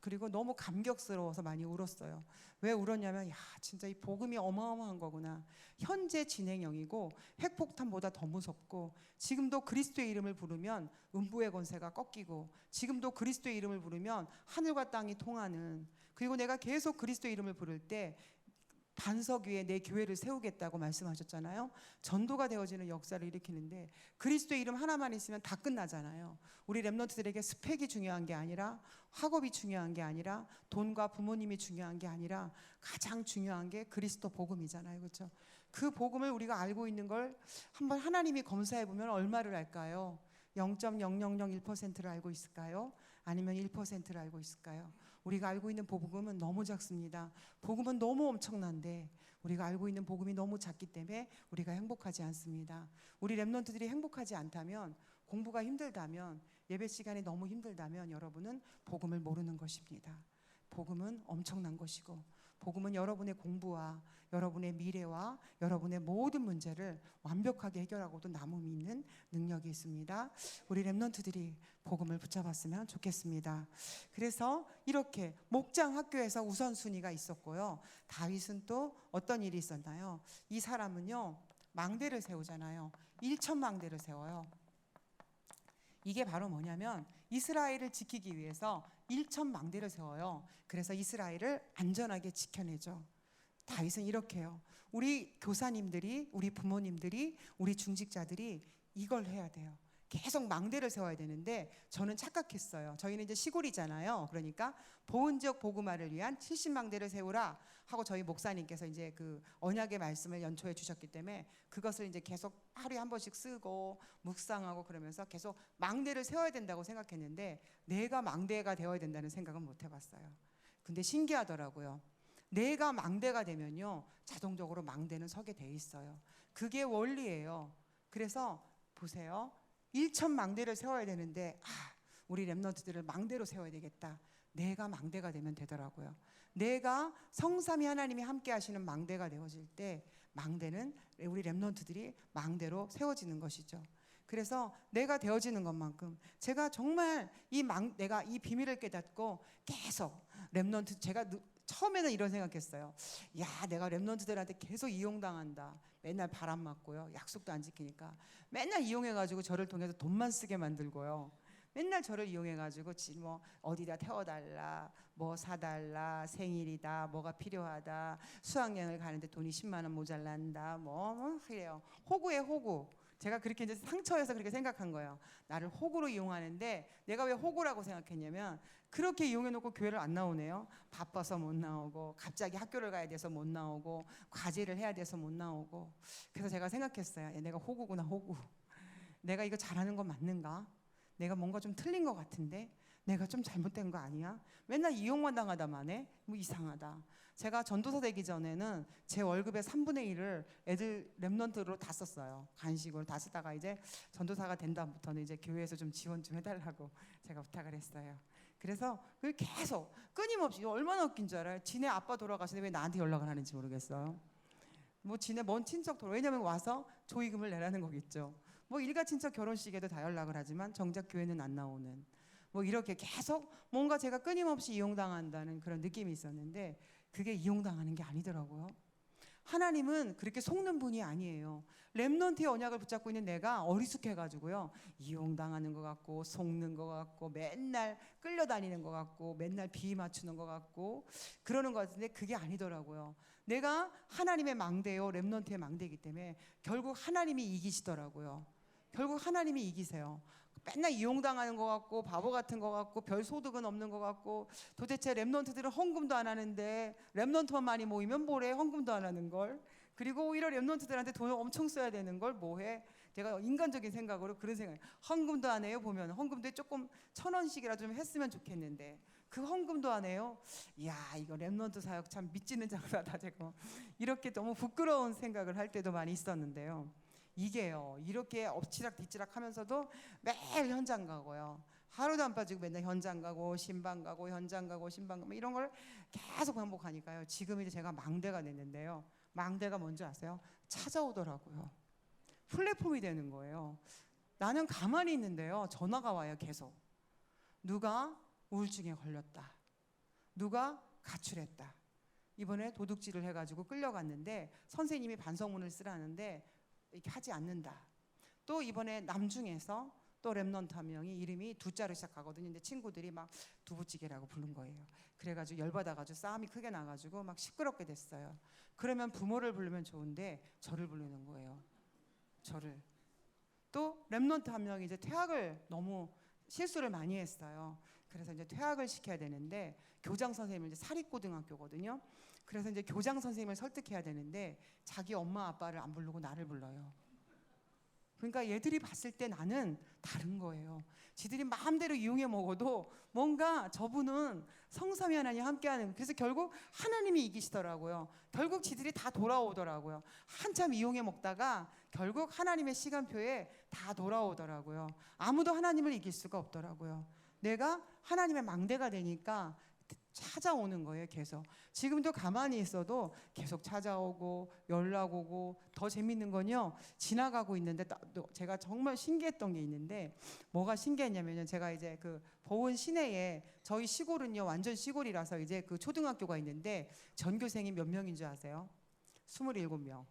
그리고 너무 감격스러워서 많이 울었어요. 왜 울었냐면, 야, 진짜 이 복음이 어마어마한 거구나. 현재 진행형이고 핵폭탄보다 더 무섭고, 지금도 그리스도의 이름을 부르면 음부의 권세가 꺾이고, 지금도 그리스도의 이름을 부르면 하늘과 땅이 통하는, 그리고 내가 계속 그리스도의 이름을 부를 때 반석 위에 내 교회를 세우겠다고 말씀하셨잖아요. 전도가 되어지는 역사를 일으키는데 그리스도의 이름 하나만 있으면 다 끝나잖아요. 우리 렘넌트들에게 스펙이 중요한 게 아니라, 학업이 중요한 게 아니라, 돈과 부모님이 중요한 게 아니라 가장 중요한 게 그리스도 복음이잖아요. 그렇죠? 그 복음을 우리가 알고 있는 걸 한번 하나님이 검사해 보면 얼마를 알까요? 0.0001%를 알고 있을까요? 아니면 1%를 알고 있을까요? 우리가 알고 있는 복음은 너무 작습니다. 복음은 너무 엄청난데 우리가 알고 있는 복음이 너무 작기 때문에 우리가 행복하지 않습니다. 우리 렘넌트들이 행복하지 않다면, 공부가 힘들다면, 예배 시간이 너무 힘들다면 여러분은 복음을 모르는 것입니다. 복음은 엄청난 것이고, 복음은 여러분의 공부와 여러분의 미래와 여러분의 모든 문제를 완벽하게 해결하고도 남음이 있는 능력이 있습니다. 우리 렘넌트들이 복음을 붙잡았으면 좋겠습니다. 그래서 이렇게 목장 학교에서 우선순위가 있었고요. 다윗은 또 어떤 일이 있었나요? 이 사람은요, 망대를 세우잖아요. 1,000망대를 세워요. 이게 바로 뭐냐면 이스라엘을 지키기 위해서 1,000망대를 세워요. 그래서 이스라엘을 안전하게 지켜내죠. 다윗은 이렇게 해요. 우리 교사님들이, 우리 부모님들이, 우리 중직자들이 이걸 해야 돼요. 계속 망대를 세워야 되는데, 저는 착각했어요. 저희는 이제 시골이잖아요. 그러니까 보은 지역 복음화를 위한 70망대를 세우라 하고 저희 목사님께서 이제 그 언약의 말씀을 연초해 주셨기 때문에 그것을 이제 계속 하루에 한 번씩 쓰고 묵상하고 그러면서 계속 망대를 세워야 된다고 생각했는데, 내가 망대가 되어야 된다는 생각은 못 해봤어요. 근데 신기하더라고요. 내가 망대가 되면요, 자동적으로 망대는 서게 돼 있어요. 그게 원리예요. 그래서 보세요. 1,000망대를 세워야 되는데, 우리 렘넌트들을 망대로 세워야 되겠다. 내가 망대가 되면 되더라고요. 내가 성삼위 하나님이 함께 하시는 망대가 되어질 때, 망대는 우리 렘넌트들이 망대로 세워지는 것이죠. 그래서 내가 되어지는 것만큼, 제가 정말 내가 이 비밀을 깨닫고 계속 렘넌트, 제가 처음에는 이런 생각했어요. 야, 내가 렘넌트들한테 계속 이용당한다. 맨날 바람 맞고요. 약속도 안 지키니까 맨날 이용해가지고 저를 통해서 돈만 쓰게 만들고요. 맨날 저를 이용해가지고 뭐 어디다 태워달라, 뭐 사달라, 생일이다, 뭐가 필요하다, 수학여행을 가는데 돈이 10만 원 모자란다, 뭐 그래요. 호구에 호구. 제가 그렇게 이제 상처여서 그렇게 생각한 거예요. 나를 호구로 이용하는데, 내가 왜 호구라고 생각했냐면, 그렇게 이용해놓고 교회를 안 나오네요. 바빠서 못 나오고, 갑자기 학교를 가야 돼서 못 나오고, 과제를 해야 돼서 못 나오고. 그래서 제가 생각했어요. 내가 호구구나, 호구. 내가 이거 잘하는 건 맞는가? 내가 뭔가 좀 틀린 것 같은데? 내가 좀 잘못된 거 아니야? 맨날 이용만 당하다만 해? 뭐 이상하다. 제가 전도사 되기 전에는 제 월급의 3분의 1을 애들 렘넌트로 다 썼어요. 간식으로 다 쓰다가 이제 전도사가 된 다음부터는 이제 교회에서 좀 지원 좀 해달라고 제가 부탁을 했어요. 그래서 계속 끊임없이, 얼마나 웃긴 줄 알아요? 지네 아빠 돌아가시는데 왜 나한테 연락을 하는지 모르겠어요. 뭐 지네 먼 친척 왜냐면 와서 조의금을 내라는 거겠죠. 뭐 일가 친척 결혼식에도 다 연락을 하지만 정작 교회는 안 나오는, 뭐 이렇게 계속 뭔가 제가 끊임없이 이용당한다는 그런 느낌이 있었는데, 그게 이용당하는 게 아니더라고요. 하나님은 그렇게 속는 분이 아니에요. 렘넌트의 언약을 붙잡고 있는 내가 어리숙해가지고요, 이용당하는 것 같고 속는 것 같고 맨날 끌려다니는 것 같고 맨날 비위 맞추는 것 같고 그러는 것 같은데, 그게 아니더라고요. 내가 하나님의 망대요, 렘넌트의 망대이기 때문에 결국 하나님이 이기시더라고요. 결국 하나님이 이기세요. 맨날 이용당하는 것 같고 바보 같은 것 같고 별 소득은 없는 것 같고, 도대체 렘넌트들은 헌금도 안 하는데 렘넌트만 많이 모이면 뭐래, 헌금도 안 하는 걸. 그리고 오히려 렘넌트들한테 돈을 엄청 써야 되는 걸 뭐해. 제가 인간적인 생각으로 그런 생각이에요. 헌금도 안 해요. 보면 헌금도 조금 1,000원씩이라도 좀 했으면 좋겠는데 그 헌금도 안 해요. 이야, 이거 렘넌트 사역 참 믿지는 장사다. 제가 이렇게 너무 부끄러운 생각을 할 때도 많이 있었는데요. 이게요. 이렇게 엎치락 뒤치락 하면서도 매일 현장 가고요. 하루도 안 빠지고 맨날 현장 가고 신방 가고 현장 가고 신방 가고 이런 걸 계속 반복하니까요. 지금 이제 제가 망대가 됐는데요. 망대가 뭔지 아세요? 찾아오더라고요. 플랫폼이 되는 거예요. 나는 가만히 있는데요. 전화가 와요. 계속. 누가 우울증에 걸렸다. 누가 가출했다. 이번에 도둑질을 해가지고 끌려갔는데 선생님이 반성문을 쓰라는데 이렇게 하지 않는다. 또 이번에 남중에서 또 랩넌트 한 명이 이름이 두자로 시작하거든요. 근데 친구들이 막 두부찌개라고 부른 거예요. 그래가지고 열받아가지고 싸움이 크게 나가지고 막 시끄럽게 됐어요. 그러면 부모를 부르면 좋은데 저를 부르는 거예요. 저를. 또 랩넌트 한 명이 이제 퇴학을 너무 실수를 많이 했어요. 그래서 이제 퇴학을 시켜야 되는데 교장 선생님은 이제 사립고등학교거든요. 그래서 이제 교장 선생님을 설득해야 되는데 자기 엄마 아빠를 안 부르고 나를 불러요. 그러니까 얘들이 봤을 때 나는 다른 거예요. 지들이 마음대로 이용해 먹어도 뭔가 저분은 성삼위 하나님 함께하는, 그래서 결국 하나님이 이기시더라고요. 결국 지들이 다 돌아오더라고요. 한참 이용해 먹다가 결국 하나님의 시간표에 다 돌아오더라고요. 아무도 하나님을 이길 수가 없더라고요. 내가 하나님의 망대가 되니까 찾아오는 거예요. 계속. 지금도 가만히 있어도 계속 찾아오고 연락 오고, 더 재밌는 건요, 지나가고 있는데 제가 정말 신기했던 게 있는데, 뭐가 신기했냐면요, 제가 이제 그 보은 시내에, 저희 시골은요 완전 시골이라서 이제 그 초등학교가 있는데 전교생이 몇 명인 줄 아세요? 27명.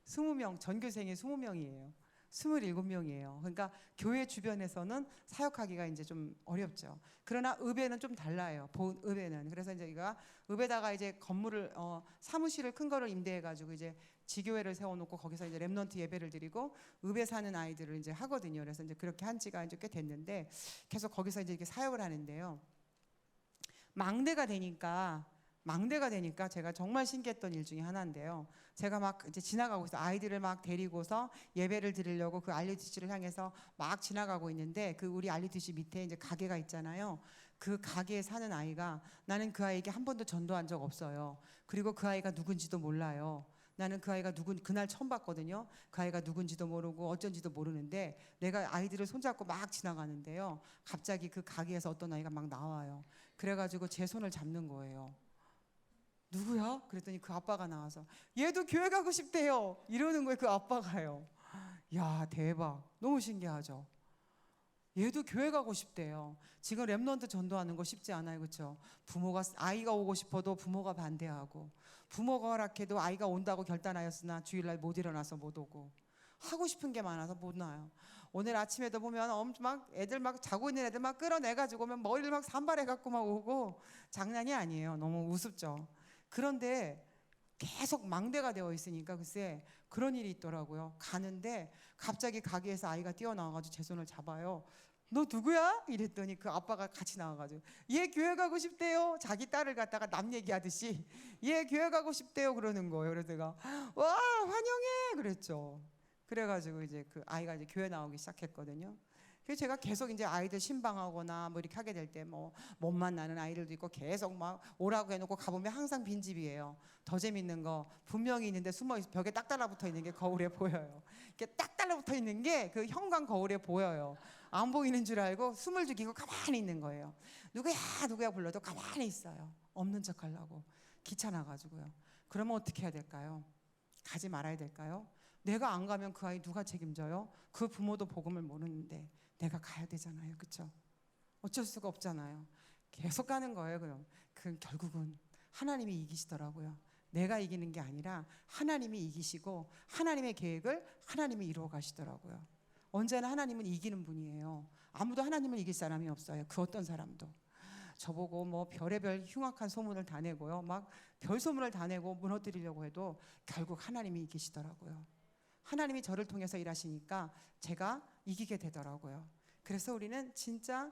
20명, 전교생이 20명이에요. 27명이에요. 그러니까 교회 주변에서는 사역하기가 이제 좀 어렵죠. 그러나 읍에는 좀 달라요. 읍에는. 그래서 이제 이가 읍에다가 이제 건물을 사무실을 큰 거를 임대해 가지고 이제 지교회를 세워 놓고 거기서 이제 랩넌트 예배를 드리고 읍에 사는 아이들을 이제 하거든요. 그래서 이제 그렇게 한 지가 이제 꽤 됐는데 계속 거기서 이제 이렇게 사역을 하는데요. 망대가 되니까 제가 정말 신기했던 일 중에 하나인데요. 제가 막 이제 지나가고 있어, 아이들을 막 데리고서 예배를 드리려고 그 알리티시를 향해서 막 지나가고 있는데, 그 우리 알리티시 밑에 이제 가게가 있잖아요. 그 가게에 사는 아이가, 나는 그 아이에게 한 번도 전도한 적 없어요. 그리고 그 아이가 누군지도 몰라요. 나는 그 아이가 그날 처음 봤거든요. 그 아이가 누군지도 모르고 어쩐지도 모르는데 내가 아이들을 손잡고 막 지나가는데요. 갑자기 그 가게에서 어떤 아이가 막 나와요. 그래가지고 제 손을 잡는 거예요. 누구야? 그랬더니 그 아빠가 나와서 얘도 교회 가고 싶대요. 이러는 거예요. 그 아빠가요. 야, 대박. 너무 신기하죠. 얘도 교회 가고 싶대요. 지금 랩넌트 전도하는 거 쉽지 않아요. 그렇죠? 아이가 오고 싶어도 부모가 반대하고, 부모가 허락해도 아이가 온다고 결단하였으나 주일날 못 일어나서 못 오고, 하고 싶은 게 많아서 못 나요. 오늘 아침에도 보면 막 애들 막 자고 있는 애들 막 끌어내가지고 오면 머리를 막 산발해갖고 막 오고, 장난이 아니에요. 너무 우습죠. 그런데 계속 망대가 되어 있으니까 글쎄 그런 일이 있더라고요. 가는데 갑자기 가게에서 아이가 뛰어나와가지고 제 손을 잡아요. 너 누구야? 이랬더니 그 아빠가 같이 나와가지고 얘 교회 가고 싶대요. 자기 딸을 갖다가 남 얘기하듯이 얘 교회 가고 싶대요 그러는 거예요. 그래서 제가 와, 환영해 그랬죠. 그래가지고 이제 그 아이가 이제 교회 나오기 시작했거든요. 그래서 제가 계속 이제 아이들 신방하거나 뭐 이렇게 하게 될 때 뭐 못 만나는 아이들도 있고 계속 막 오라고 해놓고 가보면 항상 빈집이에요. 더 재밌는 거, 분명히 있는데 벽에 딱 달라붙어 있는 게 거울에 보여요. 이렇게 딱 달라붙어 있는 게 그 현관 거울에 보여요. 안 보이는 줄 알고 숨을 죽이고 가만히 있는 거예요. 누구야 불러도 가만히 있어요. 없는 척 하려고. 귀찮아가지고요. 그러면 어떻게 해야 될까요? 가지 말아야 될까요? 내가 안 가면 그 아이 누가 책임져요? 그 부모도 복음을 모르는데 내가 가야 되잖아요. 그렇죠? 어쩔 수가 없잖아요. 계속 가는 거예요. 그럼 결국은 하나님이 이기시더라고요. 내가 이기는 게 아니라 하나님이 이기시고 하나님의 계획을 하나님이 이루어 가시더라고요. 언제나 하나님은 이기는 분이에요. 아무도 하나님을 이길 사람이 없어요. 그 어떤 사람도. 저보고 뭐 별의별 흉악한 소문을 다 내고요. 막 별 소문을 다 내고 무너뜨리려고 해도 결국 하나님이 이기시더라고요. 하나님이 저를 통해서 일하시니까 제가 이기게 되더라고요. 그래서 우리는 진짜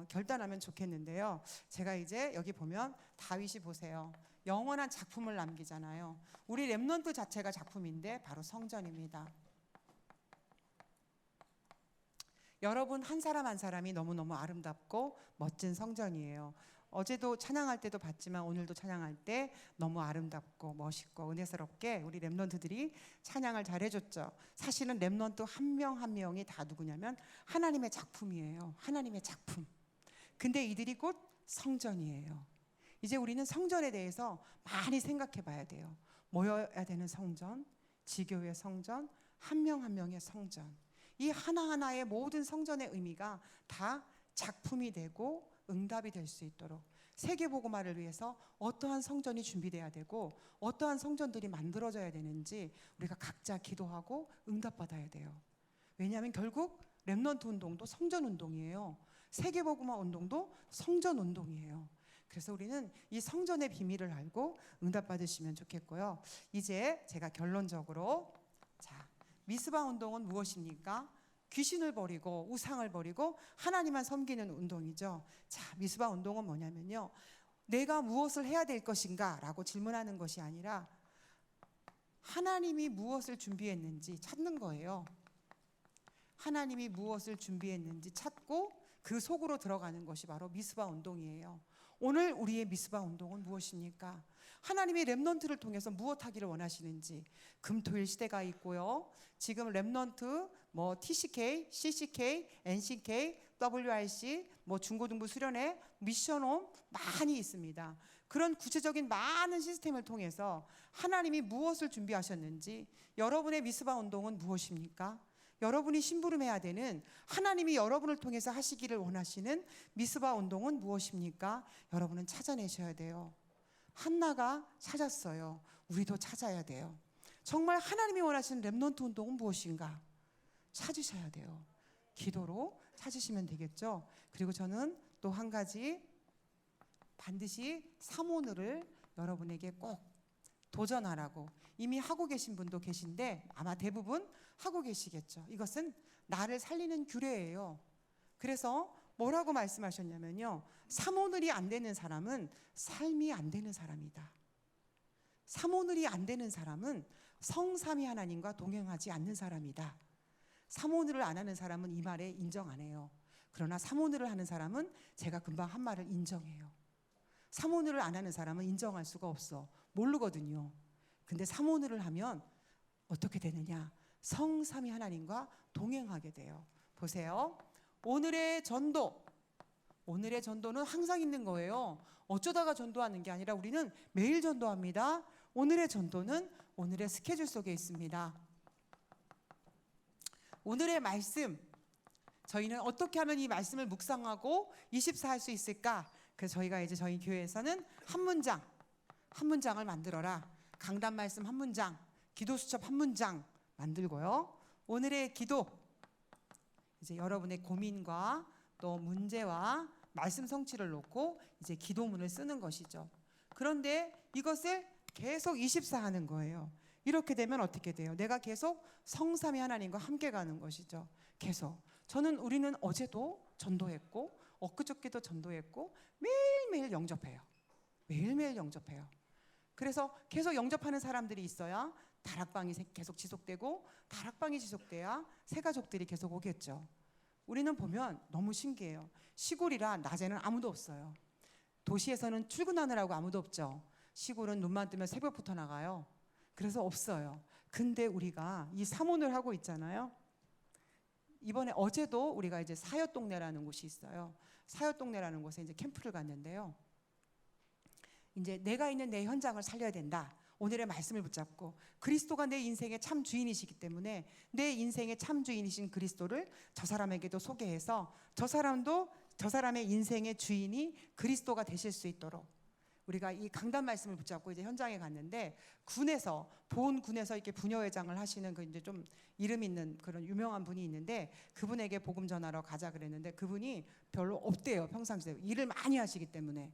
결단하면 좋겠는데요. 제가 이제 여기 보면 다윗이 보세요. 영원한 작품을 남기잖아요. 우리 랩넌트 자체가 작품인데 바로 성전입니다. 여러분 한 사람 한 사람이 너무너무 아름답고 멋진 성전이에요. 어제도 찬양할 때도 봤지만 오늘도 찬양할 때 너무 아름답고 멋있고 은혜스럽게 우리 렘넌트들이 찬양을 잘 해줬죠. 사실은 렘넌트 한 명 한 명이 다 누구냐면 하나님의 작품이에요. 하나님의 작품. 근데 이들이 곧 성전이에요. 이제 우리는 성전에 대해서 많이 생각해 봐야 돼요. 모여야 되는 성전, 지교의 성전, 한 명 한 명의 성전. 이 하나하나의 모든 성전의 의미가 다 작품이 되고 응답이 될 수 있도록 세계복음화를 위해서 어떠한 성전이 준비돼야 되고 어떠한 성전들이 만들어져야 되는지 우리가 각자 기도하고 응답받아야 돼요. 왜냐하면 결국 렘넌트 운동도 성전 운동이에요. 세계복음화 운동도 성전 운동이에요. 그래서 우리는 이 성전의 비밀을 알고 응답받으시면 좋겠고요. 이제 제가 결론적으로 미스바 운동은 무엇입니까? 귀신을 버리고 우상을 버리고 하나님만 섬기는 운동이죠. 자, 미스바 운동은 뭐냐면요, 내가 무엇을 해야 될 것인가 라고 질문하는 것이 아니라 하나님이 무엇을 준비했는지 찾는 거예요. 하나님이 무엇을 준비했는지 찾고 그 속으로 들어가는 것이 바로 미스바 운동이에요. 오늘 우리의 미스바 운동은 무엇입니까? 하나님이 렘넌트를 통해서 무엇 하기를 원하시는지. 금토일 시대가 있고요. 지금 렘넌트 TCK, CCK, NCK, WRC, 중고등부 수련회, 미션홈 많이 있습니다. 그런 구체적인 많은 시스템을 통해서 하나님이 무엇을 준비하셨는지. 여러분의 미스바 운동은 무엇입니까? 여러분이 심부름해야 되는, 하나님이 여러분을 통해서 하시기를 원하시는 미스바 운동은 무엇입니까? 여러분은 찾아내셔야 돼요. 한나가 찾았어요. 우리도 찾아야 돼요. 정말 하나님이 원하시는 렘넌트 운동은 무엇인가? 찾으셔야 돼요. 기도로 찾으시면 되겠죠. 그리고 저는 또 한 가지 반드시 사모늘을 여러분에게 꼭 도전하라고, 이미 하고 계신 분도 계신데 아마 대부분 하고 계시겠죠. 이것은 나를 살리는 규례예요. 그래서 뭐라고 말씀하셨냐면요, 사모늘이 안 되는 사람은 삶이 안 되는 사람이다. 사모늘이 안 되는 사람은 성삼위 하나님과 동행하지 않는 사람이다. 사모늘을 안 하는 사람은 이 말에 인정 안 해요. 그러나 사모늘을 하는 사람은 제가 금방 한 말을 인정해요. 사모늘을 안 하는 사람은 인정할 수가 없어. 모르거든요. 근데 사모늘을 하면 어떻게 되느냐? 성삼위 하나님과 동행하게 돼요. 보세요. 오늘의 전도는 항상 있는 거예요. 어쩌다가 전도하는 게 아니라 우리는 매일 전도합니다. 오늘의 전도는 오늘의 스케줄 속에 있습니다. 오늘의 말씀, 저희는 어떻게 하면 이 말씀을 묵상하고 24 할 수 있을까? 그래서 저희가 이제 저희 교회에서는 한 문장을 만들어라. 강단 말씀 한 문장, 기도 수첩 한 문장 만들고요. 오늘의 기도, 이제 여러분의 고민과 또 문제와 말씀 성취를 놓고 이제 기도문을 쓰는 것이죠. 그런데 이것을 계속 24 하는 거예요. 이렇게 되면 어떻게 돼요? 내가 계속 성삼위 하나님과 함께 가는 것이죠. 계속. 우리는 어제도 전도했고 엊그저께도 전도했고 매일매일 영접해요. 매일매일 영접해요. 그래서 계속 영접하는 사람들이 있어야 다락방이 계속 지속되고, 다락방이 지속돼야 새가족들이 계속 오겠죠. 우리는 보면 너무 신기해요. 시골이라 낮에는 아무도 없어요. 도시에서는 출근하느라고 아무도 없죠. 시골은 눈만 뜨면 새벽부터 나가요. 그래서 없어요. 근데 우리가 이 사모를 하고 있잖아요. 이번에 어제도 우리가 이제 사엿동네라는 곳이 있어요. 사엿동네라는 곳에 이제 캠프를 갔는데요. 이제 내가 있는 내 현장을 살려야 된다. 오늘의 말씀을 붙잡고, 그리스도가 내 인생의 참 주인이시기 때문에 내 인생의 참 주인이신 그리스도를 저 사람에게도 소개해서 저 사람도 저 사람의 인생의 주인이 그리스도가 되실 수 있도록 우리가 이 강단 말씀을 붙잡고 이제 현장에 갔는데, 보은군에서 이렇게 부녀회장을 하시는 그 이제 좀 이름 있는 그런 유명한 분이 있는데, 그분에게 복음 전하러 가자 그랬는데 그분이 별로 없대요. 평상시에 일을 많이 하시기 때문에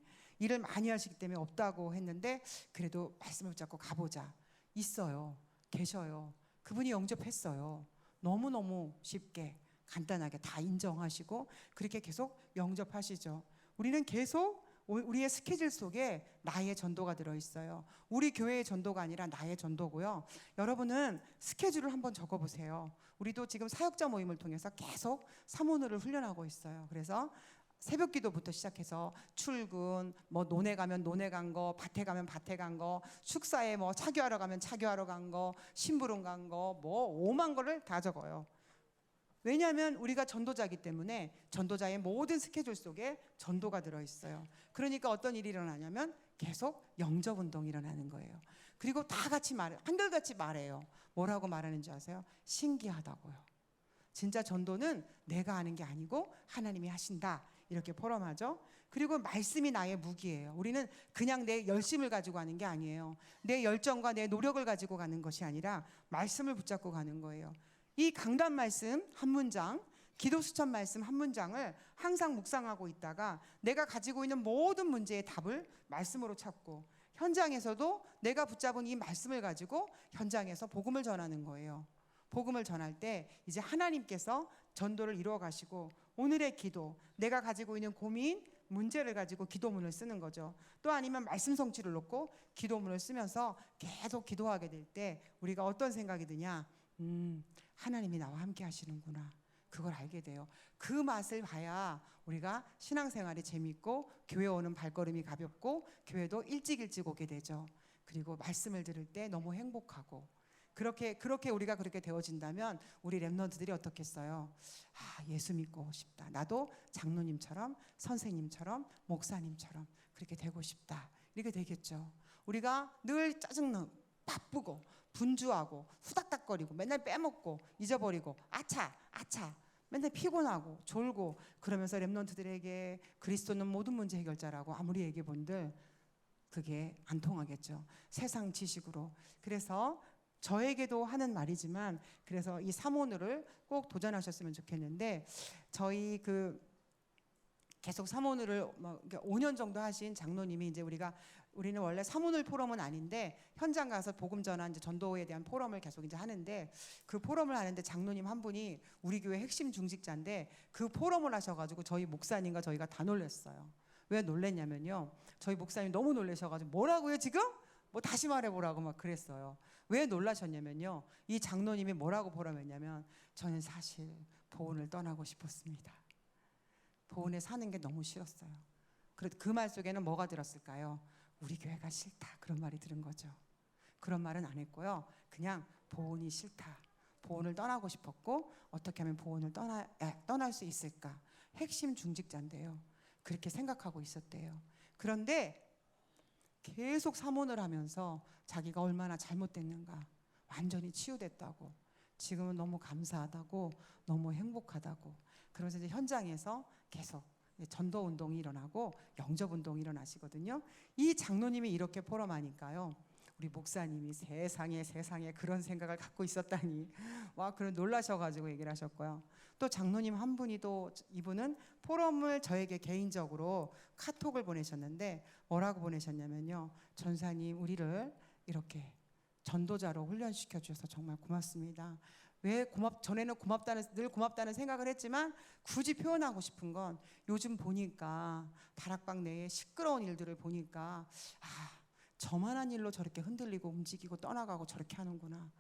없다고 했는데, 그래도 말씀을 붙잡고 가보자. 있어요. 계셔요. 그분이 영접했어요. 너무너무 쉽게 간단하게 다 인정하시고 그렇게 계속 영접하시죠. 우리는 계속 우리의 스케줄 속에 나의 전도가 들어있어요. 우리 교회의 전도가 아니라 나의 전도고요. 여러분은 스케줄을 한번 적어보세요. 우리도 지금 사역자 모임을 통해서 계속 사모늘을 훈련하고 있어요. 그래서 새벽 기도부터 시작해서 출근, 뭐 논에 가면 논에 간 거, 밭에 가면 밭에 간 거, 축사에 뭐 차교하러 가면 차교하러 간 거, 심부름 간 거, 뭐 오만 거를 다 적어요. 왜냐하면 우리가 전도자이기 때문에 전도자의 모든 스케줄 속에 전도가 들어있어요. 그러니까 어떤 일이 일어나냐면 계속 영접 운동이 일어나는 거예요. 그리고 다 같이 한결같이 말해요. 뭐라고 말하는지 아세요? 신기하다고요. 진짜 전도는 내가 하는 게 아니고 하나님이 하신다, 이렇게 포럼하죠. 그리고 말씀이 나의 무기예요. 우리는 그냥 내 열심을 가지고 가는 게 아니에요. 내 열정과 내 노력을 가지고 가는 것이 아니라 말씀을 붙잡고 가는 거예요. 이 강단 말씀 한 문장, 기도 수천 말씀 한 문장을 항상 묵상하고 있다가 내가 가지고 있는 모든 문제의 답을 말씀으로 찾고, 현장에서도 내가 붙잡은 이 말씀을 가지고 현장에서 복음을 전하는 거예요. 복음을 전할 때 이제 하나님께서 전도를 이루어 가시고, 오늘의 기도, 내가 가지고 있는 고민, 문제를 가지고 기도문을 쓰는 거죠. 또 아니면 말씀 성취를 놓고 기도문을 쓰면서 계속 기도하게 될 때 우리가 어떤 생각이 드냐? 하나님이 나와 함께 하시는구나. 그걸 알게 돼요. 그 맛을 봐야 우리가 신앙생활이 재밌고 교회 오는 발걸음이 가볍고 교회도 일찍 오게 되죠. 그리고 말씀을 들을 때 너무 행복하고, 그렇게 우리가 그렇게 되어진다면 우리 렘넌트들이 어떻겠어요? 예수 믿고 싶다. 나도 장로님처럼, 선생님처럼, 목사님처럼 그렇게 되고 싶다. 이렇게 되겠죠. 우리가 늘 짜증나고 바쁘고 분주하고 후닥닥거리고 맨날 빼먹고 잊어버리고 아차 맨날 피곤하고 졸고 그러면서 렘넌트들에게 그리스도는 모든 문제 해결자라고 아무리 얘기해 본들 그게 안 통하겠죠. 세상 지식으로. 그래서 저에게도 하는 말이지만, 그래서 이 사모늘을 꼭 도전하셨으면 좋겠는데, 저희 계속 사모늘을 5년 정도 하신 장로님이 이제 우리는 원래 사모늘 포럼은 아닌데 현장 가서 복음 전환, 이제 전도에 대한 포럼을 계속 이제 하는데, 그 포럼을 하는데 장로님 한 분이 우리 교회 핵심 중직자인데 그 포럼을 하셔가지고 저희 목사님과 저희가 다 놀랐어요. 왜 놀랬냐면요, 저희 목사님 너무 놀라셔가지고 뭐라고요 지금? 뭐 다시 말해보라고 막 그랬어요. 왜 놀라셨냐면요, 이 장로님이 뭐라고 포럼했냐면, 저는 사실 보은을 떠나고 싶었습니다. 보은에 사는 게 너무 싫었어요. 그 말 속에는 뭐가 들었을까요? 우리 교회가 싫다, 그런 말이 들은 거죠. 그런 말은 안 했고요, 그냥 보은이 싫다, 보은을 떠나고 싶었고 어떻게 하면 보은을 떠날 수 있을까. 핵심 중직자인데요, 그렇게 생각하고 있었대요. 그런데 계속 사모를 하면서 자기가 얼마나 잘못됐는가, 완전히 치유됐다고, 지금은 너무 감사하다고, 너무 행복하다고. 그러면서 이제 현장에서 계속 전도 운동이 일어나고 영접 운동이 일어나시거든요. 이 장로님이 이렇게 포럼하니까요, 우리 목사님이 세상에 그런 생각을 갖고 있었다니 와, 그런 놀라셔가지고 얘기를 하셨고요. 또 장로님 한 분이, 또 이분은 포럼을 저에게 개인적으로 카톡을 보내셨는데 뭐라고 보내셨냐면요, 전사님, 우리를 이렇게 전도자로 훈련시켜 주셔서 정말 고맙습니다. 전에는 늘 고맙다는 생각을 했지만 굳이 표현하고 싶은 건, 요즘 보니까 다락방 내에 시끄러운 일들을 보니까 저만한 일로 저렇게 흔들리고 움직이고 떠나가고 저렇게 하는구나.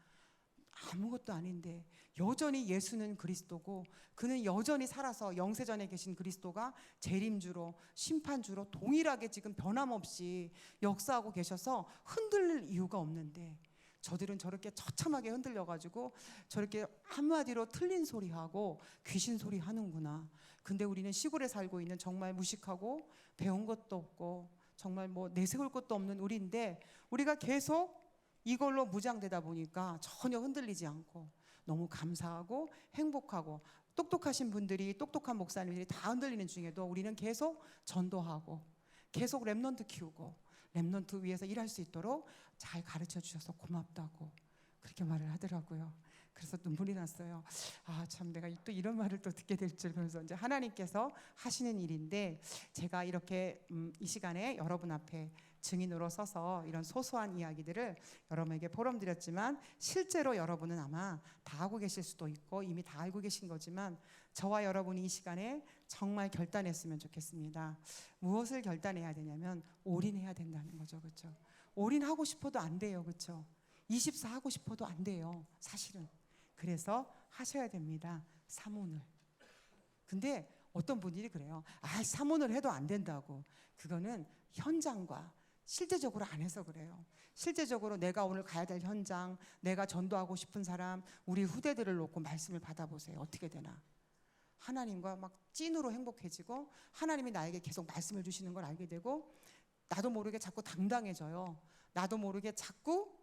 아무것도 아닌데 여전히 예수는 그리스도고, 그는 여전히 살아서 영세전에 계신 그리스도가 재림주로 심판주로 동일하게 지금 변함없이 역사하고 계셔서 흔들릴 이유가 없는데, 저들은 저렇게 처참하게 흔들려가지고 저렇게 한마디로 틀린 소리하고 귀신 소리 하는구나. 근데 우리는 시골에 살고 있는 정말 무식하고 배운 것도 없고 정말 뭐 내세울 것도 없는 우리인데, 우리가 계속 이걸로 무장되다 보니까 전혀 흔들리지 않고 너무 감사하고 행복하고, 똑똑하신 분들이, 똑똑한 목사님들이 다 흔들리는 중에도 우리는 계속 전도하고 계속 렘넌트 키우고 렘넌트 위해서 일할 수 있도록 잘 가르쳐 주셔서 고맙다고 그렇게 말을 하더라고요. 그래서 눈물이 났어요. 참, 내가 또 이런 말을 또 듣게 될 줄. 그러면서 이제 하나님께서 하시는 일인데, 제가 이렇게 이 시간에 여러분 앞에 증인으로 서서 이런 소소한 이야기들을 여러분에게 포럼드렸지만, 실제로 여러분은 아마 다 하고 계실 수도 있고 이미 다 알고 계신 거지만, 저와 여러분이 이 시간에 정말 결단했으면 좋겠습니다. 무엇을 결단해야 되냐면 올인해야 된다는 거죠. 그렇죠? 올인하고 싶어도 안 돼요. 그렇죠? 24 하고 싶어도 안 돼요, 사실은. 그래서 하셔야 됩니다, 사모늘. 근데 어떤 분들이 그래요. 사모를 해도 안 된다고. 그거는 현장과 실제적으로 안 해서 그래요. 실제적으로 내가 오늘 가야 될 현장, 내가 전도하고 싶은 사람, 우리 후대들을 놓고 말씀을 받아보세요. 어떻게 되나? 하나님과 막 찐으로 행복해지고, 하나님이 나에게 계속 말씀을 주시는 걸 알게 되고, 나도 모르게 자꾸 당당해져요. 나도 모르게 자꾸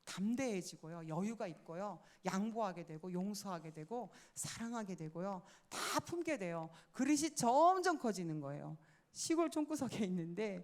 담대해지고요. 여유가 있고요. 양보하게 되고, 용서하게 되고, 사랑하게 되고요. 다 품게 돼요. 그릇이 점점 커지는 거예요. 시골 총구석에 있는데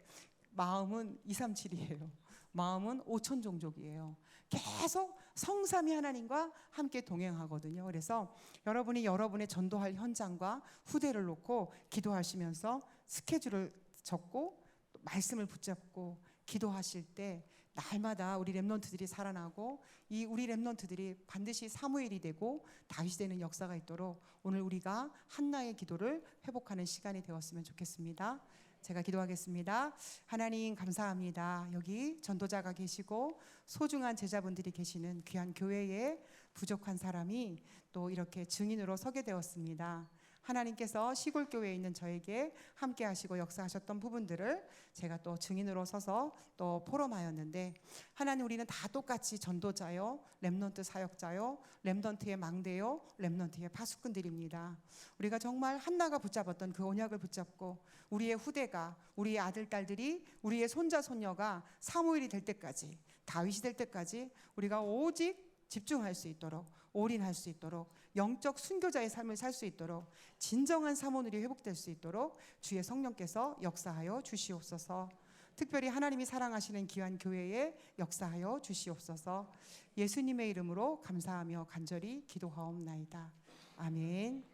마음은 237이에요. 마음은 5천 종족이에요. 계속 성삼위 하나님과 함께 동행하거든요. 그래서 여러분이 여러분의 전도할 현장과 후대를 놓고 기도하시면서 스케줄을 적고 말씀을 붙잡고 기도하실 때 날마다 우리 렘넌트들이 살아나고, 이 우리 렘넌트들이 반드시 사무엘이 되고 다윗이 되는 역사가 있도록 오늘 우리가 한나의 기도를 회복하는 시간이 되었으면 좋겠습니다. 제가 기도하겠습니다. 하나님 감사합니다. 여기 전도자가 계시고 소중한 제자분들이 계시는 귀한 교회에 부족한 사람이 또 이렇게 증인으로 서게 되었습니다. 하나님께서 시골 교회에 있는 저에게 함께 하시고 역사하셨던 부분들을 제가 또 증인으로 서서 또 포럼하였는데, 하나님, 우리는 다 똑같이 전도자요, 렘넌트 사역자요, 렘넌트의 망대요, 렘넌트의 파수꾼들입니다. 우리가 정말 한나가 붙잡았던 그 언약을 붙잡고 우리의 후대가, 우리의 아들 딸들이, 우리의 손자 손녀가 사무엘이 될 때까지, 다윗이 될 때까지 우리가 오직 집중할 수 있도록, 올인할 수 있도록, 영적 순교자의 삶을 살 수 있도록, 진정한 사모늘이 회복될 수 있도록 주의 성령께서 역사하여 주시옵소서. 특별히 하나님이 사랑하시는 귀한 교회에 역사하여 주시옵소서. 예수님의 이름으로 감사하며 간절히 기도하옵나이다. 아멘.